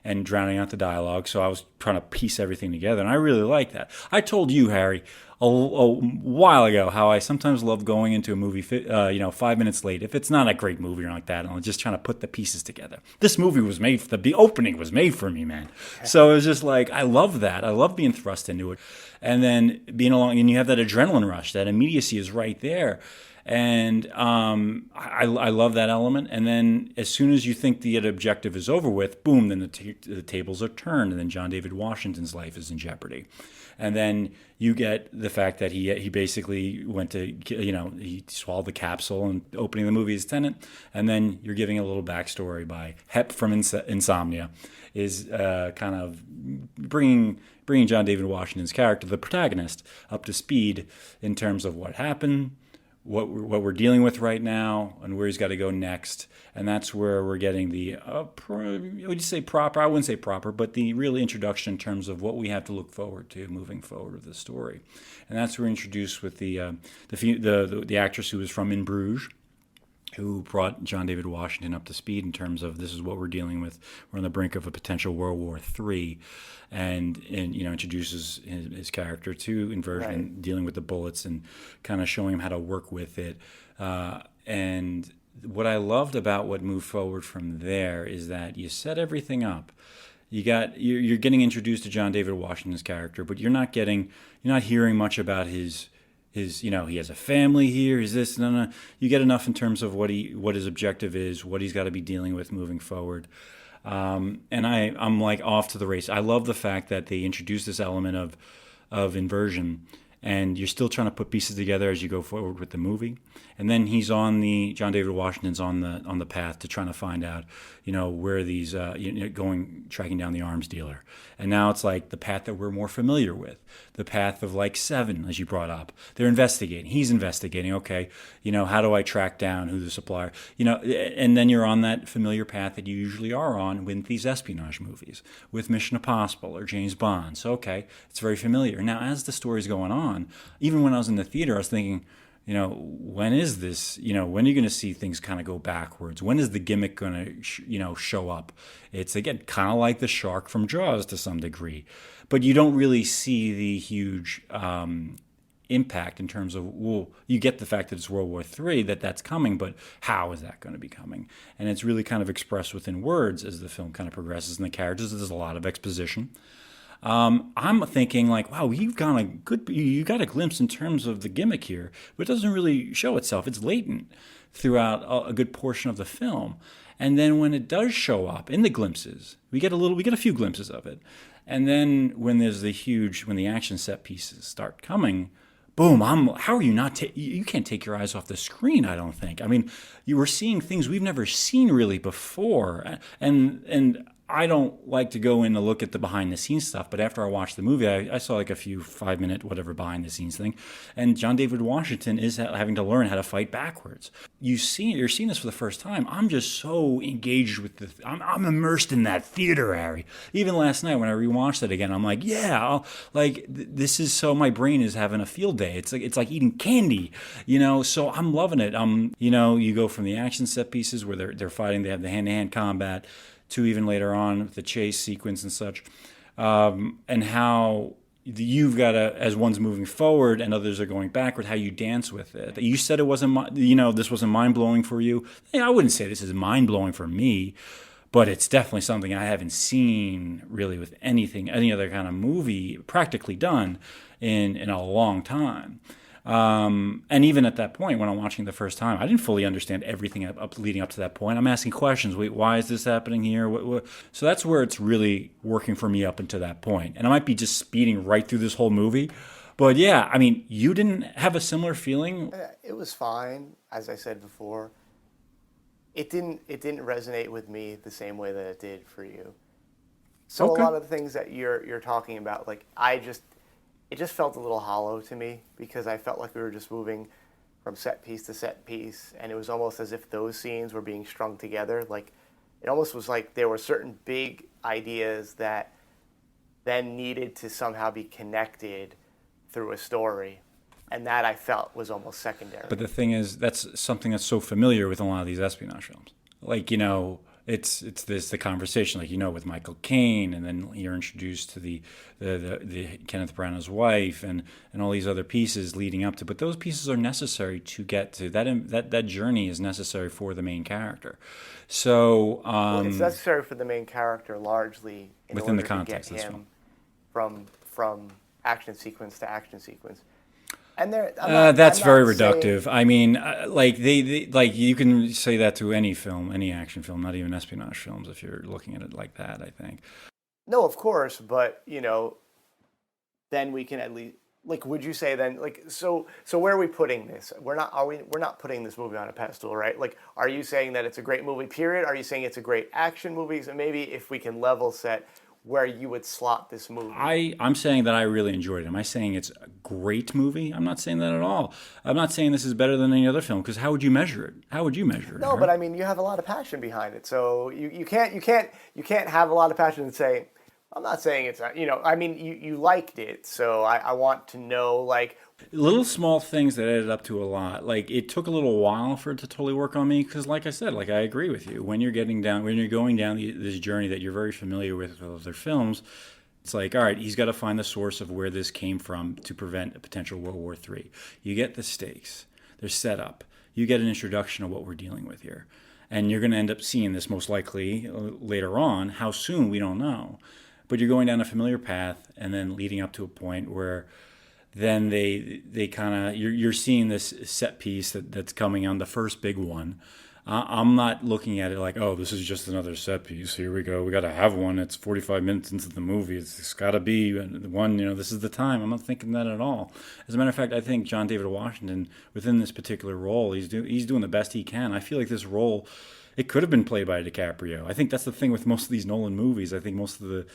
and drowning out the dialogue. So I was trying to piece everything together, and I really like that. I told you, Harry, a while ago how I sometimes love going into a movie, 5 minutes late. If it's not a great movie or like that, and I'm just trying to put the pieces together. This movie was made, the opening was made for me, man. So it was just like, I love that. I love being thrust into it. And then being along, and you have that adrenaline rush, that immediacy is right there. And I love that element. And then as soon as you think the objective is over with, boom, then the tables are turned, and then John David Washington's life is in jeopardy. And then you get the fact that he basically went to, he swallowed the capsule, and opening the movie is Tenet. And then you're giving a little backstory by Hep from Insomnia is kind of bringing John David Washington's character, the protagonist, up to speed in terms of what happened, what we're dealing with right now, and where he's got to go next. And that's where we're getting the, would you say proper? I wouldn't say proper, but the real introduction in terms of what we have to look forward to moving forward with the story. And that's where we're introduced with the actress who was from In Bruges, who brought John David Washington up to speed in terms of this is what we're dealing with. We're on the brink of a potential World War III, and introduces his character to inversion, and dealing with the bullets and kind of showing him how to work with it. And what I loved about what moved forward from there is that you set everything up. You're getting introduced to John David Washington's character, but you're not hearing much about his he has a family here, he's this, no. You get enough in terms of what his objective is, what he's got to be dealing with moving forward. And I'm like off to the race. I love the fact that they introduce this element of inversion, and you're still trying to put pieces together as you go forward with the movie. And then John David Washington's on the path to trying to find out, where these, tracking down the arms dealer. And now it's like the path that we're more familiar with, the path of like Seven, as you brought up. They're investigating. He's investigating. Okay, how do I track down who the supplier? And then you're on that familiar path that you usually are on with these espionage movies, with Mission Impossible or James Bond. So okay, it's very familiar. Now, as the story's going on, even when I was in the theater, I was thinking, when is this? When are you going to see things kind of go backwards? When is the gimmick going to, show up? It's, again, kind of like the shark from Jaws to some degree. But you don't really see the huge impact in terms of, you get the fact that it's World War III, that's coming, but how is that going to be coming? And it's really kind of expressed within words as the film kind of progresses, and the characters, there's a lot of exposition. I'm thinking like, wow, you got a glimpse in terms of the gimmick here, but it doesn't really show itself. It's latent throughout a good portion of the film. And then when it does show up in the glimpses, we get a few glimpses of it. And then when there's when the action set pieces start coming, boom, how are you not, you can't take your eyes off the screen, I don't think. I mean, you were seeing things we've never seen really before. And I don't like to go in and look at the behind the scenes stuff, but after I watched the movie, I saw like a few 5-minute whatever behind the scenes thing, and John David Washington is having to learn how to fight backwards. You're seeing this for the first time. I'm just so engaged with I'm immersed in that theater, Harry. Even last night when I rewatched it again, I'm like, yeah, this is so my brain is having a field day. It's like eating candy, So I'm loving it. You go from the action set pieces where they're fighting, they have the hand-to-hand combat, to even later on the chase sequence and such, and how you've got to, as one's moving forward and others are going backward, how you dance with it. You said it wasn't, this wasn't mind-blowing for you. I wouldn't say this is mind-blowing for me, but it's definitely something I haven't seen really with any other kind of movie practically done in a long time. And even at that point, when I'm watching the first time, I didn't fully understand everything leading up to that point. I'm asking questions. Wait, why is this happening here? What? So that's where it's really working for me up until that point. And I might be just speeding right through this whole movie. But yeah, I mean, you didn't have a similar feeling? It was fine, as I said before. It didn't resonate with me the same way that it did for you. So Okay. A lot of the things that you're talking about, it just felt a little hollow to me because I felt like we were just moving from set piece to set piece, and it was almost as if those scenes were being strung together. Like, it almost was like there were certain big ideas that then needed to somehow be connected through a story, and that I felt was almost secondary. But the thing is, that's something that's so familiar with a lot of these espionage films. It's the conversation, with Michael Caine, and then you're introduced to the Kenneth Branagh's wife, and all these other pieces leading up to. But those pieces are necessary to get to that journey is necessary for the main character. So It's necessary for the main character largely within the order context to of get this him film. from action sequence to action sequence. And that's very reductive. I mean, they you can say that to any film, any action film, not even espionage films, if you're looking at it like that, I think. No, of course, but then we can at least would you say then so where are we putting this? We're not putting this movie on a pedestal, right? Are you saying that it's a great movie, period? Are you saying it's a great action movie? So maybe if we can level set where you would slot this movie. I'm saying that I really enjoyed it. Am I saying it's a great movie? I'm not saying that at all. I'm not saying this is better than any other film, because how would you measure it? How would you measure it? No, but I mean, you have a lot of passion behind it, so you can't have a lot of passion and say, I'm not saying it's not, I mean, you liked it, so I want to know, little small things that added up to a lot. It took a little while for it to totally work on me, because like I said, I agree with you. When you're going down this journey that you're very familiar with other films, it's all right, he's got to find the source of where this came from to prevent a potential World War III. You get the stakes. They're set up. You get an introduction of what we're dealing with here. And you're going to end up seeing this most likely later on. How soon, we don't know. But you're going down a familiar path and then leading up to a point where then they kind of, you're seeing this set piece that's coming on, the first big one. I'm not looking at it like, oh, this is just another set piece. Here we go. We got to have one. It's 45 minutes into the movie. It's got to be one, this is the time. I'm not thinking that at all. As a matter of fact, I think John David Washington, within this particular role, he's doing the best he can. I feel like this role, it could have been played by DiCaprio. I think that's the thing with most of these Nolan movies. I think most of the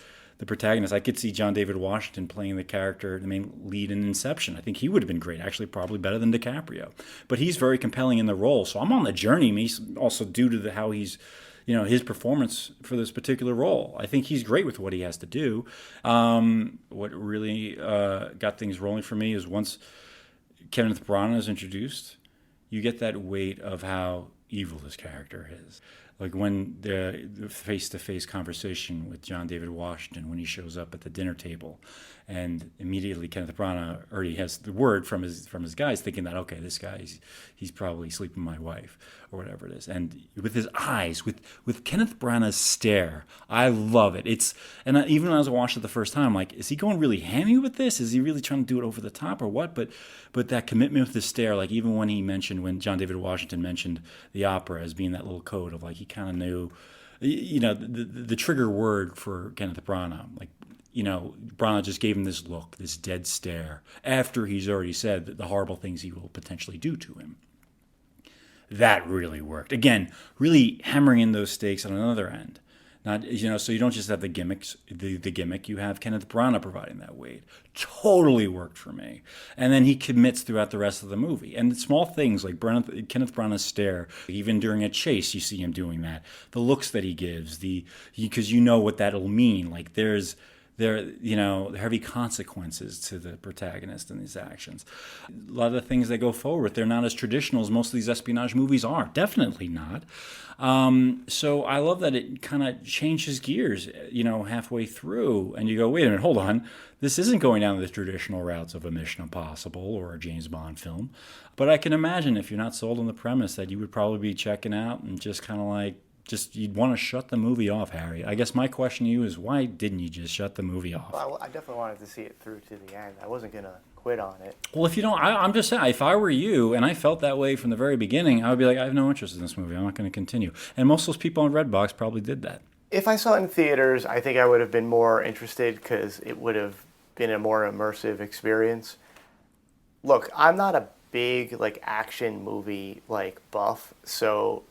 protagonist, I could see John David Washington playing the main lead in Inception. I think he would have been great, actually probably better than DiCaprio. But he's very compelling in the role, so I'm on the journey, also due to how he's, his performance for this particular role. I think he's great with what he has to do. What really got things rolling for me is once Kenneth Branagh is introduced, you get that weight of how evil this character is. When the face-to-face conversation with John David Washington, when he shows up at the dinner table, and immediately Kenneth Branagh already has the word from his guys, thinking that, okay, this guy, he's probably sleeping with my wife, or whatever it is. And with his eyes, with Kenneth Branagh's stare, I love it. And even when I was watching it the first time, I'm like, is he going really hammy with this? Is he really trying to do it over the top or what? But that commitment with the stare, even when John David Washington mentioned the opera as being that little code of he kind of knew, the trigger word for Kenneth Branagh. Like, Branagh just gave him this look, this dead stare, after he's already said the horrible things he will potentially do to him. That really worked. Again, really hammering in those stakes on another end. Not, so you don't just have the gimmicks, the gimmick, you have Kenneth Branagh providing that weight. Totally worked for me. And then he commits throughout the rest of the movie. And small things like Kenneth Branagh's stare, even during a chase, you see him doing that. The looks that he gives, because you know what that'll mean. Like there are heavy consequences to the protagonist in these actions. A lot of the things they go forward with, they're not as traditional as most of these espionage movies are. Definitely not. So I love that it kind of changes gears, halfway through, and you go, wait a minute, hold on. This isn't going down the traditional routes of a Mission Impossible or a James Bond film. But I can imagine if you're not sold on the premise that you would probably be checking out and just kind of like, you'd want to shut the movie off, Harry. I guess my question to you is, why didn't you just shut the movie off? Well, I definitely wanted to see it through to the end. I wasn't going to quit on it. Well, if you don't, I'm just saying, if I were you, and I felt that way from the very beginning, I would be like, I have no interest in this movie. I'm not going to continue. And most of those people on Redbox probably did that. If I saw it in theaters, I think I would have been more interested because it would have been a more immersive experience. Look, I'm not a big action movie buff, so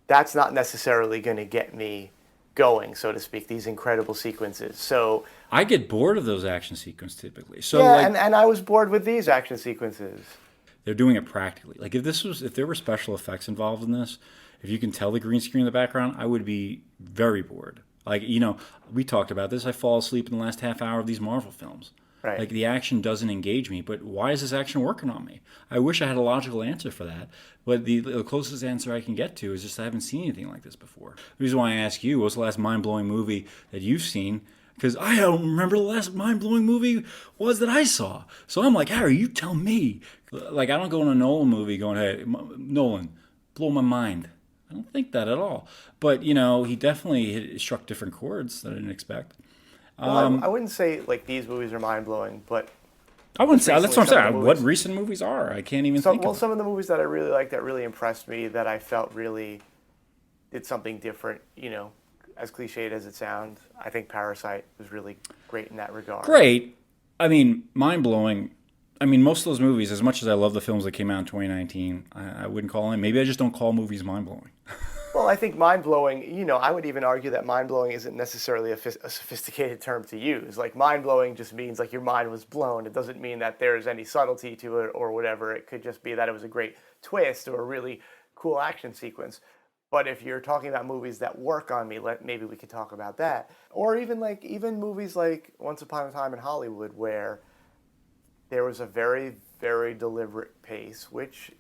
that's not necessarily going to get me going, so to speak, these incredible sequences. So I get bored of those action sequences typically. So yeah, and I was bored with these action sequences. They're doing it practically. Like if there were special effects involved in this, if you can tell the green screen in the background, I would be very bored. Like, we talked about this. I fall asleep in the last half hour of these Marvel films. Right. Like the action doesn't engage me, but why is this action working on me? I wish I had a logical answer for that, but the closest answer I can get to is just I haven't seen anything like this before. The reason why I ask you, what's the last mind-blowing movie that you've seen? Because I don't remember the last mind-blowing movie was that I saw. So I'm like, Harry, you tell me. Like, I don't go in a Nolan movie going, hey, Nolan, blow my mind. I don't think that at all. But, he definitely struck different chords that I didn't expect. Well, I wouldn't say these movies are mind-blowing, but I wouldn't say that's what I'm saying. What recent movies are? I can't even think of. Well, some of the movies that I really liked, that really impressed me, that I felt really did something different, as cliched as it sounds, I think Parasite was really great in that regard. Great. I mean, mind-blowing. I mean, most of those movies, as much as I love the films that came out in 2019, I wouldn't call them. Maybe I just don't call movies mind-blowing. Well, I think mind-blowing, I would even argue that mind-blowing isn't necessarily a sophisticated term to use. Like, mind-blowing just means your mind was blown. It doesn't mean that there's any subtlety to it or whatever. It could just be that it was a great twist or a really cool action sequence. But if you're talking about movies that work on me, maybe we could talk about that. Or even movies like Once Upon a Time in Hollywood, where there was a very, very deliberate pace, which,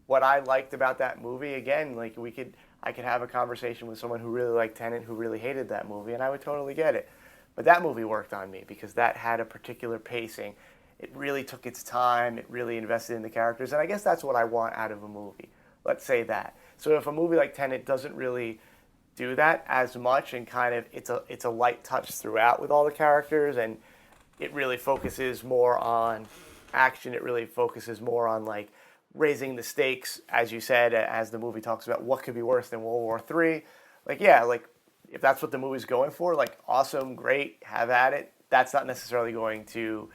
what I liked about that movie, again, I could have a conversation with someone who really liked Tenet, who really hated that movie, and I would totally get it. But that movie worked on me because that had a particular pacing. It really took its time. It really invested in the characters, and I guess that's what I want out of a movie. Let's say that. So if a movie like Tenet doesn't really do that as much, and kind of it's a light touch throughout with all the characters, and it really focuses more on action. It really focuses more on raising the stakes, as you said, as the movie talks about what could be worse than World War III. If that's what the movie's going for, awesome, great, have at it. That's not necessarily going to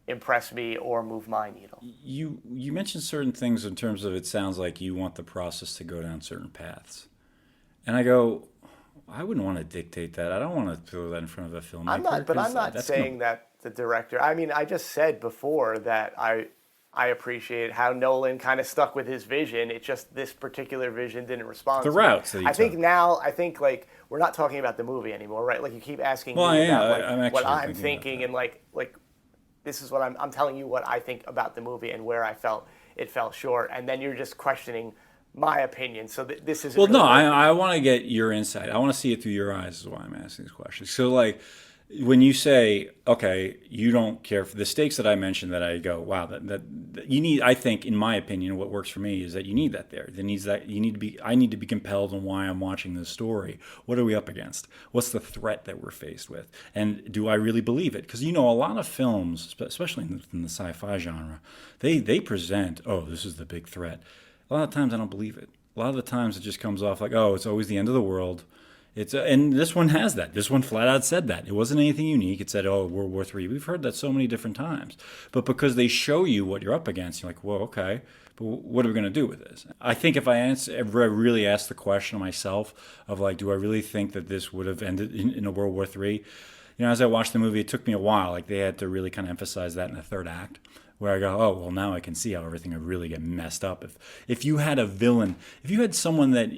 impress me or move my needle. You mentioned certain things in terms of it sounds like you want the process to go down certain paths. And I go, I wouldn't want to dictate that. I don't want to throw that in front of a filmmaker. I'm not saying that the director, I just said before that I appreciate how Nolan kind of stuck with his vision. It's just this particular vision didn't respond to routes that I think we're not talking about the movie anymore, right? You keep asking me about what I'm thinking, and this is what I'm telling you what I think about the movie and where I felt it fell short, and then you're just questioning my opinion. So this is I want to get your insight. I want to see it through your eyes. Is why I'm asking these questions. So when you say, okay, you don't care for the stakes that I mentioned, that I go, wow, that you need. I think, in my opinion, what works for me is that you need that there. I need to be compelled on why I'm watching this story. What are we up against? What's the threat that we're faced with? And do I really believe it? Because a lot of films, especially in the sci-fi genre, they present, oh, this is the big threat. A lot of times I don't believe it. a lot of the times it just comes off like, oh, it's always the end of the world. And this one has that. This one flat out said that. It wasn't anything unique. It said, oh, World War III. We've heard that so many different times. But because they show you what you're up against, you're like, well, okay, but what are we going to do with this? I think if I really asked the question of myself of like, do I really think that this would have ended in a World War III? As I watched the movie, it took me a while. Like they had to really kind of emphasize that in the third act, where I go, oh, well, now I can see how everything would really get messed up. If you had a villain, if you had someone that,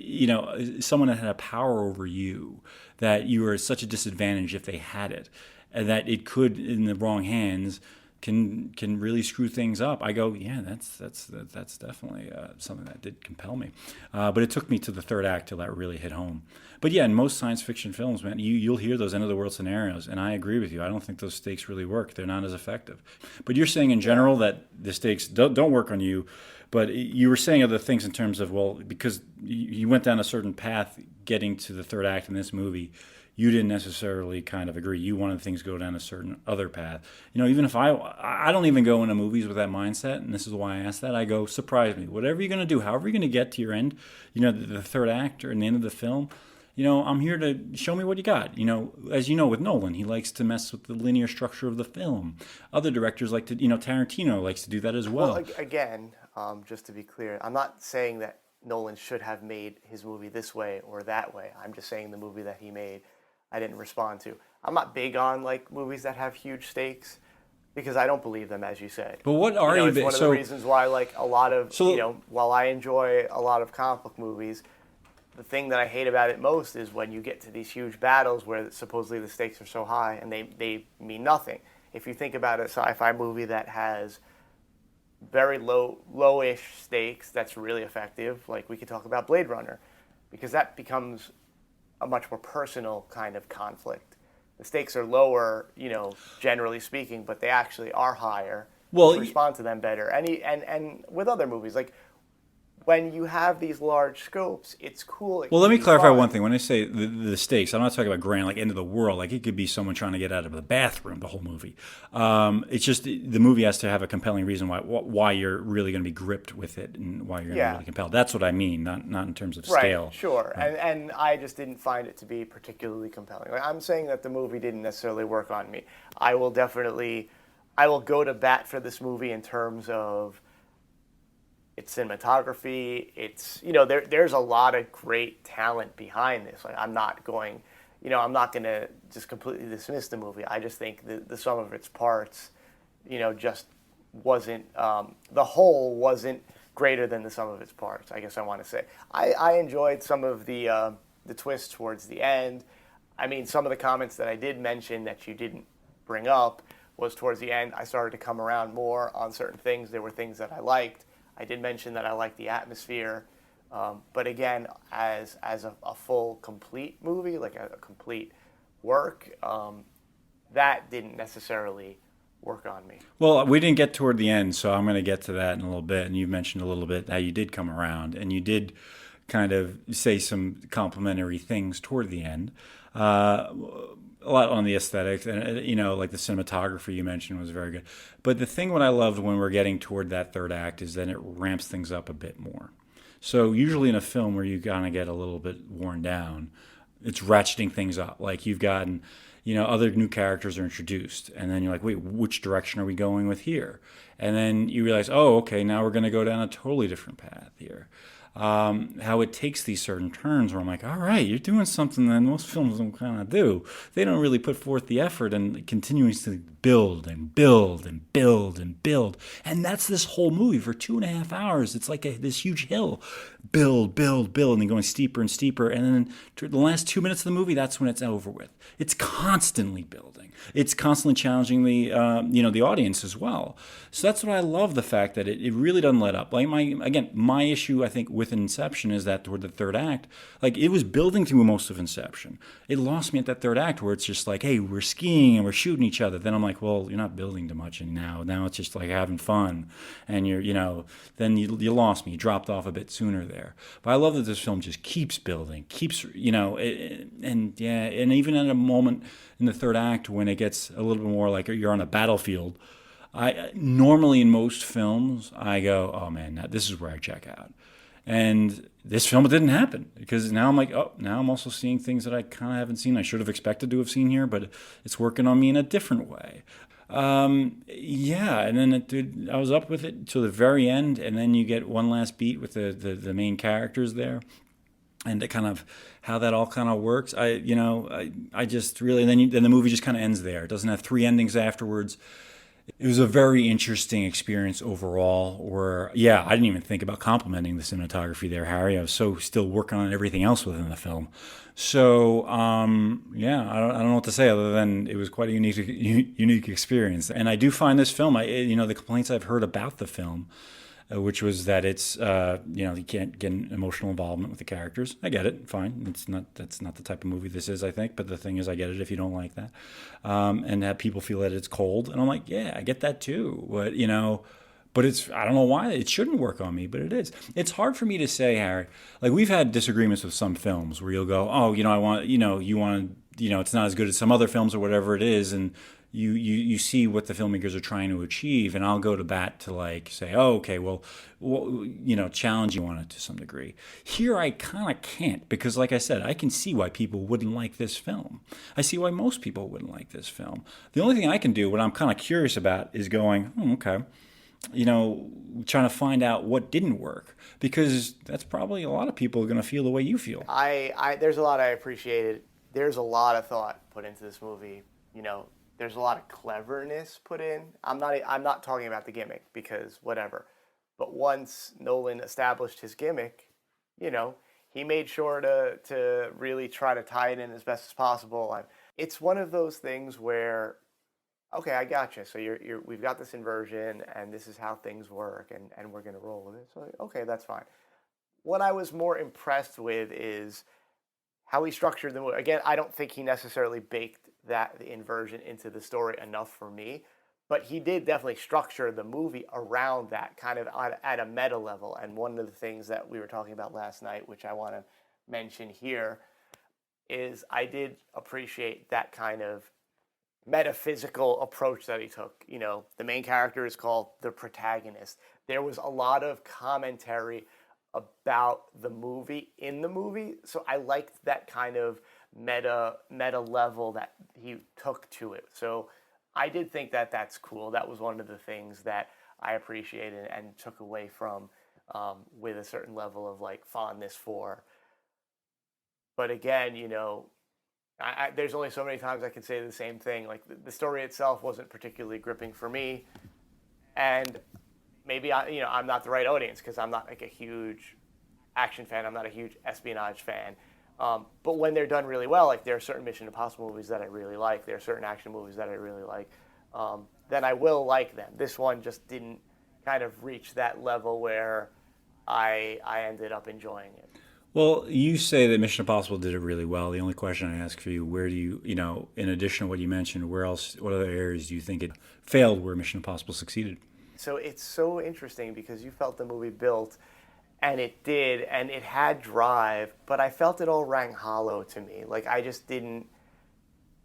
someone that had a power over you, that you were at such a disadvantage if they had it, and that it could, in the wrong hands, can really screw things up. I go, yeah, that's definitely something that did compel me. But it took me to the third act till that really hit home. But yeah, in most science fiction films, man, you'll hear those end of the world scenarios, and I agree with you. I don't think those stakes really work. They're not as effective. But you're saying in general that the stakes don't work on you. But you were saying other things in terms of, well, because you went down a certain path getting to the third act in this movie, you didn't necessarily kind of agree. You wanted things to go down a certain other path. Even if I don't even go into movies with that mindset, and this is why I asked that. I go, surprise me. Whatever you're going to do, however you're going to get to your end, the third act or in the end of the film, I'm here to show me what you got. As you know, with Nolan, he likes to mess with the linear structure of the film. Other directors like to, Tarantino likes to do that as well. Well, again, just to be clear, I'm not saying that Nolan should have made his movie this way or that way. I'm just saying the movie that he made, I didn't respond to. I'm not big on like movies that have huge stakes because I don't believe them, as you said. But what are you? It's one of the reasons why, like a lot of, while I enjoy a lot of comic book movies, the thing that I hate about it most is when you get to these huge battles where supposedly the stakes are so high and they mean nothing. If you think about a sci-fi movie that has very lowish stakes, that's really effective. Like we could talk about Blade Runner, because that becomes a much more personal kind of conflict. The stakes are lower, generally speaking, but they actually are higher. Well, you respond to them better. And with other movies, like when you have these large scopes, it's cool. Well, let me clarify one thing. When I say the stakes, I'm not talking about grand, like end of the world. Like it could be someone trying to get out of the bathroom, the whole movie. It's just the movie has to have a compelling reason why you're really going to be gripped with it and why you're going to be really compelled. That's what I mean, not in terms of scale. Right, sure. Right. And I just didn't find it to be particularly compelling. Like, I'm saying that the movie didn't necessarily work on me. I will go to bat for this movie in terms of its cinematography. It's there's a lot of great talent behind this. Like I'm not going to just completely dismiss the movie. I just think the sum of its parts, just wasn't the whole wasn't greater than the sum of its parts. I guess I want to say I enjoyed some of the twists towards the end. I mean, some of the comments that I did mention that you didn't bring up was towards the end. I started to come around more on certain things. There were things that I liked. I did mention that I like the atmosphere, but again, as a full, complete movie, like a complete work, that didn't necessarily work on me. Well, we didn't get toward the end, so I'm going to get to that in a little bit. And you mentioned a little bit how you did come around, and you did kind of say some complimentary things toward the end. A lot on the aesthetics, and like the cinematography you mentioned was very good. But the thing what I loved when we're getting toward that third act is that it ramps things up a bit more. So usually in a film where you kind of get a little bit worn down, it's ratcheting things up. Like you've gotten, other new characters are introduced, and then you're like, wait, which direction are we going with here? And then you realize, oh, okay, now we're going to go down a totally different path here. How it takes these certain turns where I'm like, all right, you're doing something that most films don't kind of do. They don't really put forth the effort and continuously build and build and build and build. And that's this whole movie for 2.5 hours. It's like this huge hill. Build, build, build, and then going steeper and steeper. And then the last 2 minutes of the movie, that's when it's over with. It's constantly building. It's constantly challenging the audience as well. So that's what I love, the fact that it really doesn't let up. Like my issue, I think, with Inception is that toward the third act, like it was building through most of Inception. It lost me at that third act where it's just like, hey, we're skiing and we're shooting each other. Then I'm like, well, you're not building too much, and now it's just like having fun, and then you lost me. You dropped off a bit sooner there. But I love that this film just keeps building, and even at a moment in the third act when it gets a little bit more like you're on a battlefield. I normally in most films I go, oh man, this is where I check out. And this film, it didn't happen, because now I'm like, oh, now I'm also seeing things that I kind of haven't seen. I should have expected to have seen here, but it's working on me in a different way. Yeah, and then I was up with it to the very end, and then you get one last beat with the main characters there, and kind of how that all kind of works. I just really, and then the movie just kind of ends there. It doesn't have three endings afterwards. It was a very interesting experience overall, where, yeah, I didn't even think about complimenting the cinematography there, Harry. I was so still working on everything else within the film. So, yeah, I don't know what to say other than it was quite a unique experience. And I do find this film, the complaints I've heard about the film, which was that it's, you can't get an emotional involvement with the characters. I get it, fine. That's not the type of movie this is, I think. But the thing is, I get it if you don't like that, and that people feel that it's cold. And I'm like, yeah, I get that too. But I don't know why it shouldn't work on me, but it is. It's hard for me to say, Harry. Like, we've had disagreements with some films where you'll go, oh, I want, you want, it's not as good as some other films or whatever it is, and you see what the filmmakers are trying to achieve, and I'll go to bat to, like, say, oh, okay, well, challenge you on it to some degree. Here I kind of can't, because, like I said, I can see why people wouldn't like this film. I see why most people wouldn't like this film. The only thing I can do, what I'm kind of curious about, is going, okay, trying to find out what didn't work, because that's probably a lot of people are going to feel the way you feel. There's a lot I appreciated. There's a lot of thought put into this movie. There's a lot of cleverness put in. I'm not talking about the gimmick, because whatever. But once Nolan established his gimmick, he made sure to really try to tie it in as best as possible. It's one of those things where, okay, I gotcha. So we've got this inversion, and this is how things work, and we're gonna roll with it. So okay, that's fine. What I was more impressed with is how he structured the movie. Again, I don't think he necessarily baked the inversion into the story enough for me, but he did definitely structure the movie around that, kind of at a meta level. And one of the things that we were talking about last night, which I want to mention here, is I did appreciate that kind of metaphysical approach that he took. The main character is called the protagonist. There was a lot of commentary about the movie in the movie, so I liked that kind of meta level that he took to it. So I did think that that's cool. That was one of the things that I appreciated and took away from, with a certain level of, like, fondness for. But again, there's only so many times I can say the same thing. Like, the story itself wasn't particularly gripping for me, and maybe I'm not the right audience, because I'm not, like, a huge action fan. I'm not a huge espionage fan. But when they're done really well, like, there are certain Mission Impossible movies that I really like, there are certain action movies that I really like, then I will like them. This one just didn't kind of reach that level where I ended up enjoying it. Well, you say that Mission Impossible did it really well. The only question I ask for you, where do you, in addition to what you mentioned, what other areas do you think it failed where Mission Impossible succeeded? So it's so interesting, because you felt the movie built, and it did, and it had drive, but I felt it all rang hollow to me. Like, I just didn't.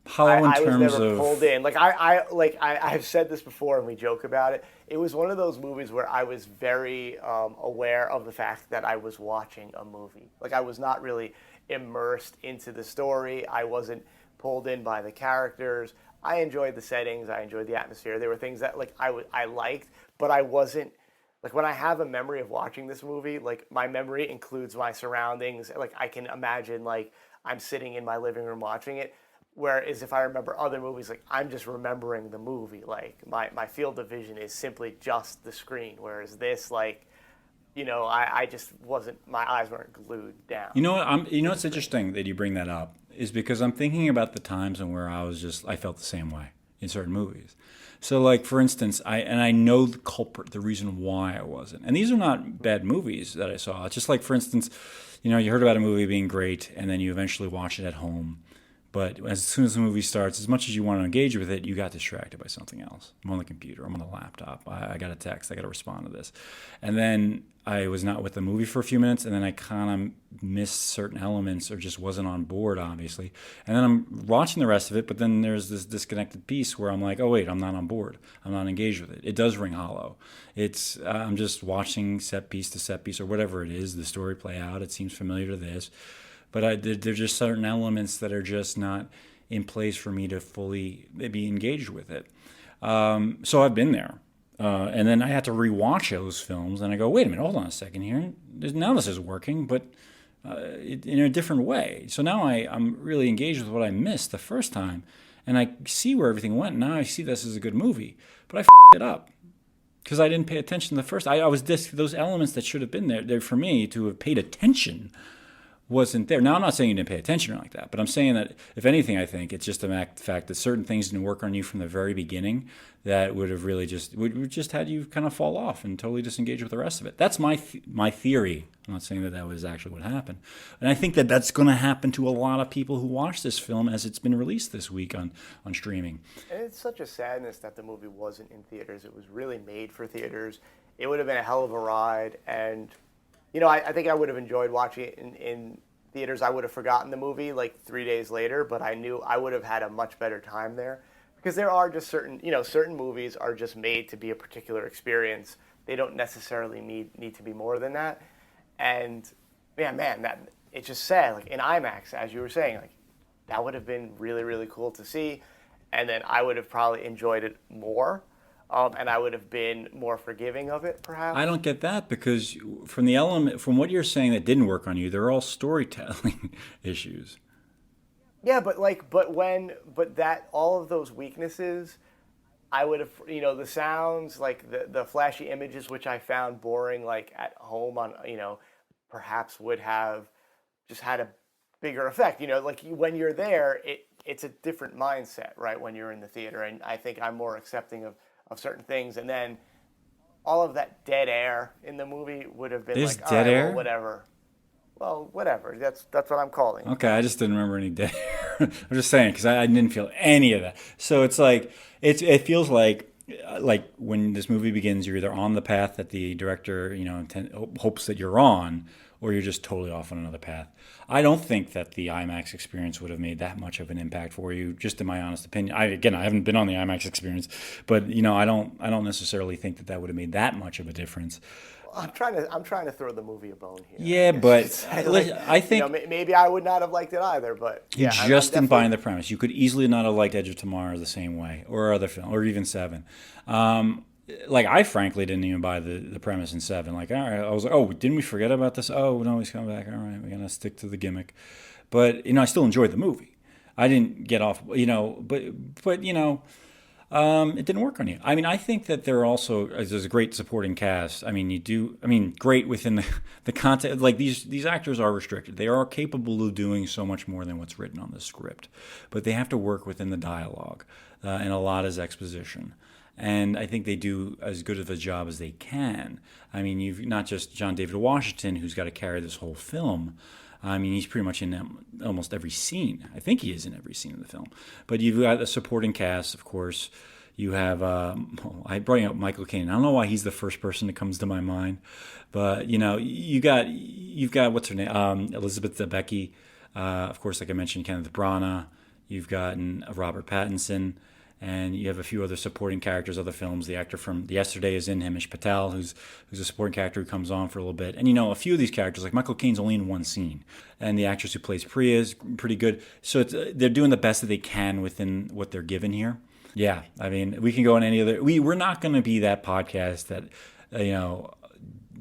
Hollow in I terms was never of pulled in. Like, I've said this before, and we joke about it. It was one of those movies where I was very aware of the fact that I was watching a movie. Like, I was not really immersed into the story. I wasn't pulled in by the characters. I enjoyed the settings. I enjoyed the atmosphere. There were things that, like, I liked, but I wasn't. Like, when I have a memory of watching this movie, like, my memory includes my surroundings. Like, I can imagine, like, I'm sitting in my living room watching it. Whereas if I remember other movies, like, I'm just remembering the movie. Like, my field of vision is simply just the screen. Whereas this, like, I just wasn't, my eyes weren't glued down. It's interesting that you bring that up, is because I'm thinking about the times and where I felt the same way in certain movies. So, like, for instance, I know the culprit, the reason why I wasn't. And these are not bad movies that I saw. It's just like, for instance, you heard about a movie being great, and then you eventually watch it at home. But as soon as the movie starts, as much as you want to engage with it, you got distracted by something else. I'm on the computer. I'm on the laptop. I got a text. I got to respond to this. And then I was not with the movie for a few minutes, and then I kind of missed certain elements or just wasn't on board, obviously. And then I'm watching the rest of it, but then there's this disconnected piece where I'm like, oh, wait, I'm not on board. I'm not engaged with it. It does ring hollow. I'm just watching set piece to set piece or whatever it is, the story play out. It seems familiar to this. But there's just certain elements that are just not in place for me to fully be engaged with it. So I've been there. And then I had to rewatch those films, and I go, wait a minute, hold on a second here. Now this is working, but in a different way. So now I'm really engaged with what I missed the first time, and I see where everything went. Now I see this as a good movie, but I f***ed it up because I didn't pay attention the first. I was those elements that should have been there for me to have paid attention wasn't there. Now, I'm not saying you didn't pay attention or like that, but I'm saying that, if anything, I think it's just the fact that certain things didn't work on you from the very beginning that would have really would just had you kind of fall off and totally disengage with the rest of it. That's my theory. I'm not saying that was actually what happened. And I think that that's going to happen to a lot of people who watch this film as it's been released this week on streaming. And it's such a sadness that the movie wasn't in theaters. It was really made for theaters. It would have been a hell of a ride, and I think I would have enjoyed watching it in theaters. I would have forgotten the movie like 3 days later, but I knew I would have had a much better time there, because there are just certain movies are just made to be a particular experience. They don't necessarily need to be more than that. And that it's just sad. Like in IMAX, as you were saying, like that would have been really, really cool to see, and then I would have probably enjoyed it more. And I would have been more forgiving of it, perhaps. I don't get that, because from what you're saying that didn't work on you, they're all storytelling issues. Yeah, but all of those weaknesses, I would have, the sounds, like the flashy images, which I found boring, like at home on, perhaps would have just had a bigger effect. Like when you're there, it's a different mindset, right? When you're in the theater, and I think I'm more accepting of certain things, and then all of that dead air in the movie would have been There's like, dead air? well, whatever. Well, whatever. That's what I'm calling it. Okay, I just didn't remember any dead air. I'm just saying, because I didn't feel any of that. So it's like it feels like when this movie begins, you're either on the path that the director hopes that you're on, or you're just totally off on another path. I don't think that the IMAX experience would have made that much of an impact for you, just in my honest opinion. I haven't been on the IMAX experience, but I don't necessarily think that would have made that much of a difference. Well, I'm trying to throw the movie a bone here. Yeah, but I think maybe I would not have liked it either. But yeah, just in buying the premise, you could easily not have liked Edge of Tomorrow the same way, or other film, or even Seven. I frankly didn't even buy the premise in Seven. Like, all right, I was like, oh, didn't we forget about this? Oh, no, he's coming back. All right, we're gonna stick to the gimmick. But I still enjoyed the movie. I didn't get off, but it didn't work on you. I mean, I think that there's a great supporting cast. I mean, great within the content. Like these actors are restricted. They are capable of doing so much more than what's written on the script, but they have to work within the dialogue, and a lot is exposition. And I think they do as good of a job as they can. I mean, you've not just John David Washington, who's got to carry this whole film. I mean, he's pretty much in almost every scene. I think he is in every scene of the film. But you've got the supporting cast, of course. You have, I brought up Michael Caine. I don't know why he's the first person that comes to my mind. But, you've got what's her name? Elizabeth Debicki. Of course, like I mentioned, Kenneth Branagh. You've gotten Robert Pattinson. And you have a few other supporting characters, other films. The actor from Yesterday is in Hamish Patel, who's a supporting character who comes on for a little bit. And a few of these characters, like Michael Caine's only in one scene, and the actress who plays Priya is pretty good. So they're doing the best that they can within what they're given here. Yeah, I mean, we can go on any other. We're not going to be that podcast that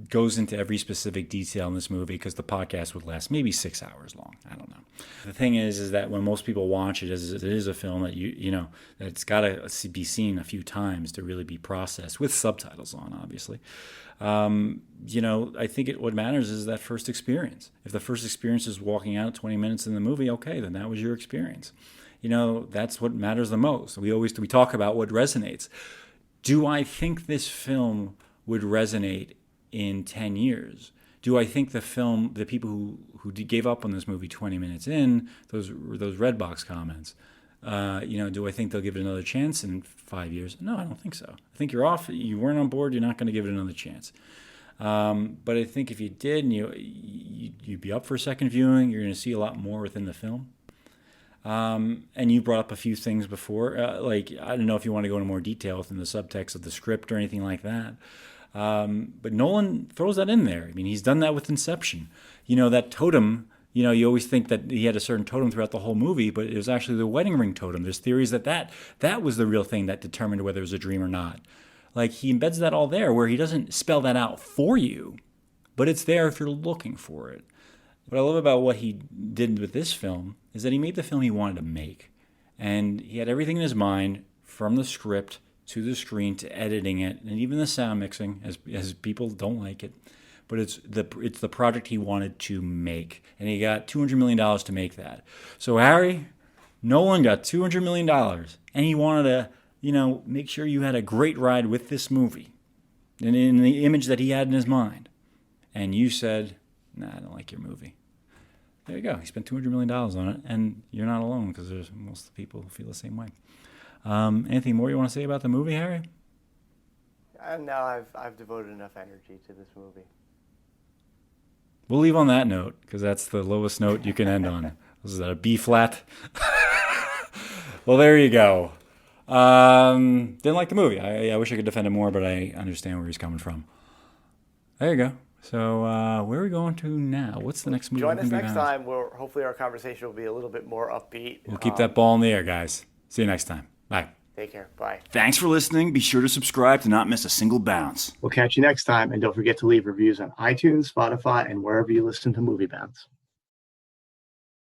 goes into every specific detail in this movie, because the podcast would last maybe 6 hours long. I don't know. The thing is that when most people watch it, it is a film that that it's got to be seen a few times to really be processed, with subtitles on, obviously. I think what matters is that first experience. If the first experience is walking out 20 minutes in the movie, okay, then that was your experience. That's what matters the most. We talk about what resonates. Do I think this film would resonate in 10 years? Do I think the people who gave up on this movie 20 minutes in, those Redbox comments, do I think they'll give it another chance in 5 years? No, I don't think so. I think you're off. You weren't on board. You're not going to give it another chance. But I think if you did, and you'd be up for a second viewing, you're going to see a lot more within the film. And you brought up a few things before. I don't know if you want to go into more detail within the subtext of the script or anything like that. But Nolan throws that in there. I mean, he's done that with Inception. That totem, you always think that he had a certain totem throughout the whole movie, but it was actually the wedding ring totem. There's theories that was the real thing that determined whether it was a dream or not. Like, he embeds that all there, where he doesn't spell that out for you, but it's there if you're looking for it. What I love about what he did with this film is that he made the film he wanted to make. And he had everything in his mind, from the script to the screen to editing it, and even the sound mixing, as people don't like it. But it's the project he wanted to make. And he got $200 million to make that. So Harry, Nolan got $200 million, and he wanted to make sure you had a great ride with this movie and in the image that he had in his mind. And you said, nah, I don't like your movie. There you go. He spent $200 million on it, and you're not alone, because there's most of the people who feel the same way. Anything more you want to say about the movie, Harry? No, I've devoted enough energy to this movie. We'll leave on that note, because that's the lowest note you can end on. Was that a B flat? Well, there you go. Didn't like the movie. I wish I could defend it more, but I understand where he's coming from. There you go. So where are we going to now? What's the next movie? Join us next time, where hopefully our conversation will be a little bit more upbeat. We'll keep that ball in the air, guys. See you next time. Bye. Take care. Bye. Thanks for listening. Be sure to subscribe to not miss a single bounce. We'll catch you next time, and don't forget to leave reviews on iTunes, Spotify, and wherever you listen to Movie Bounce.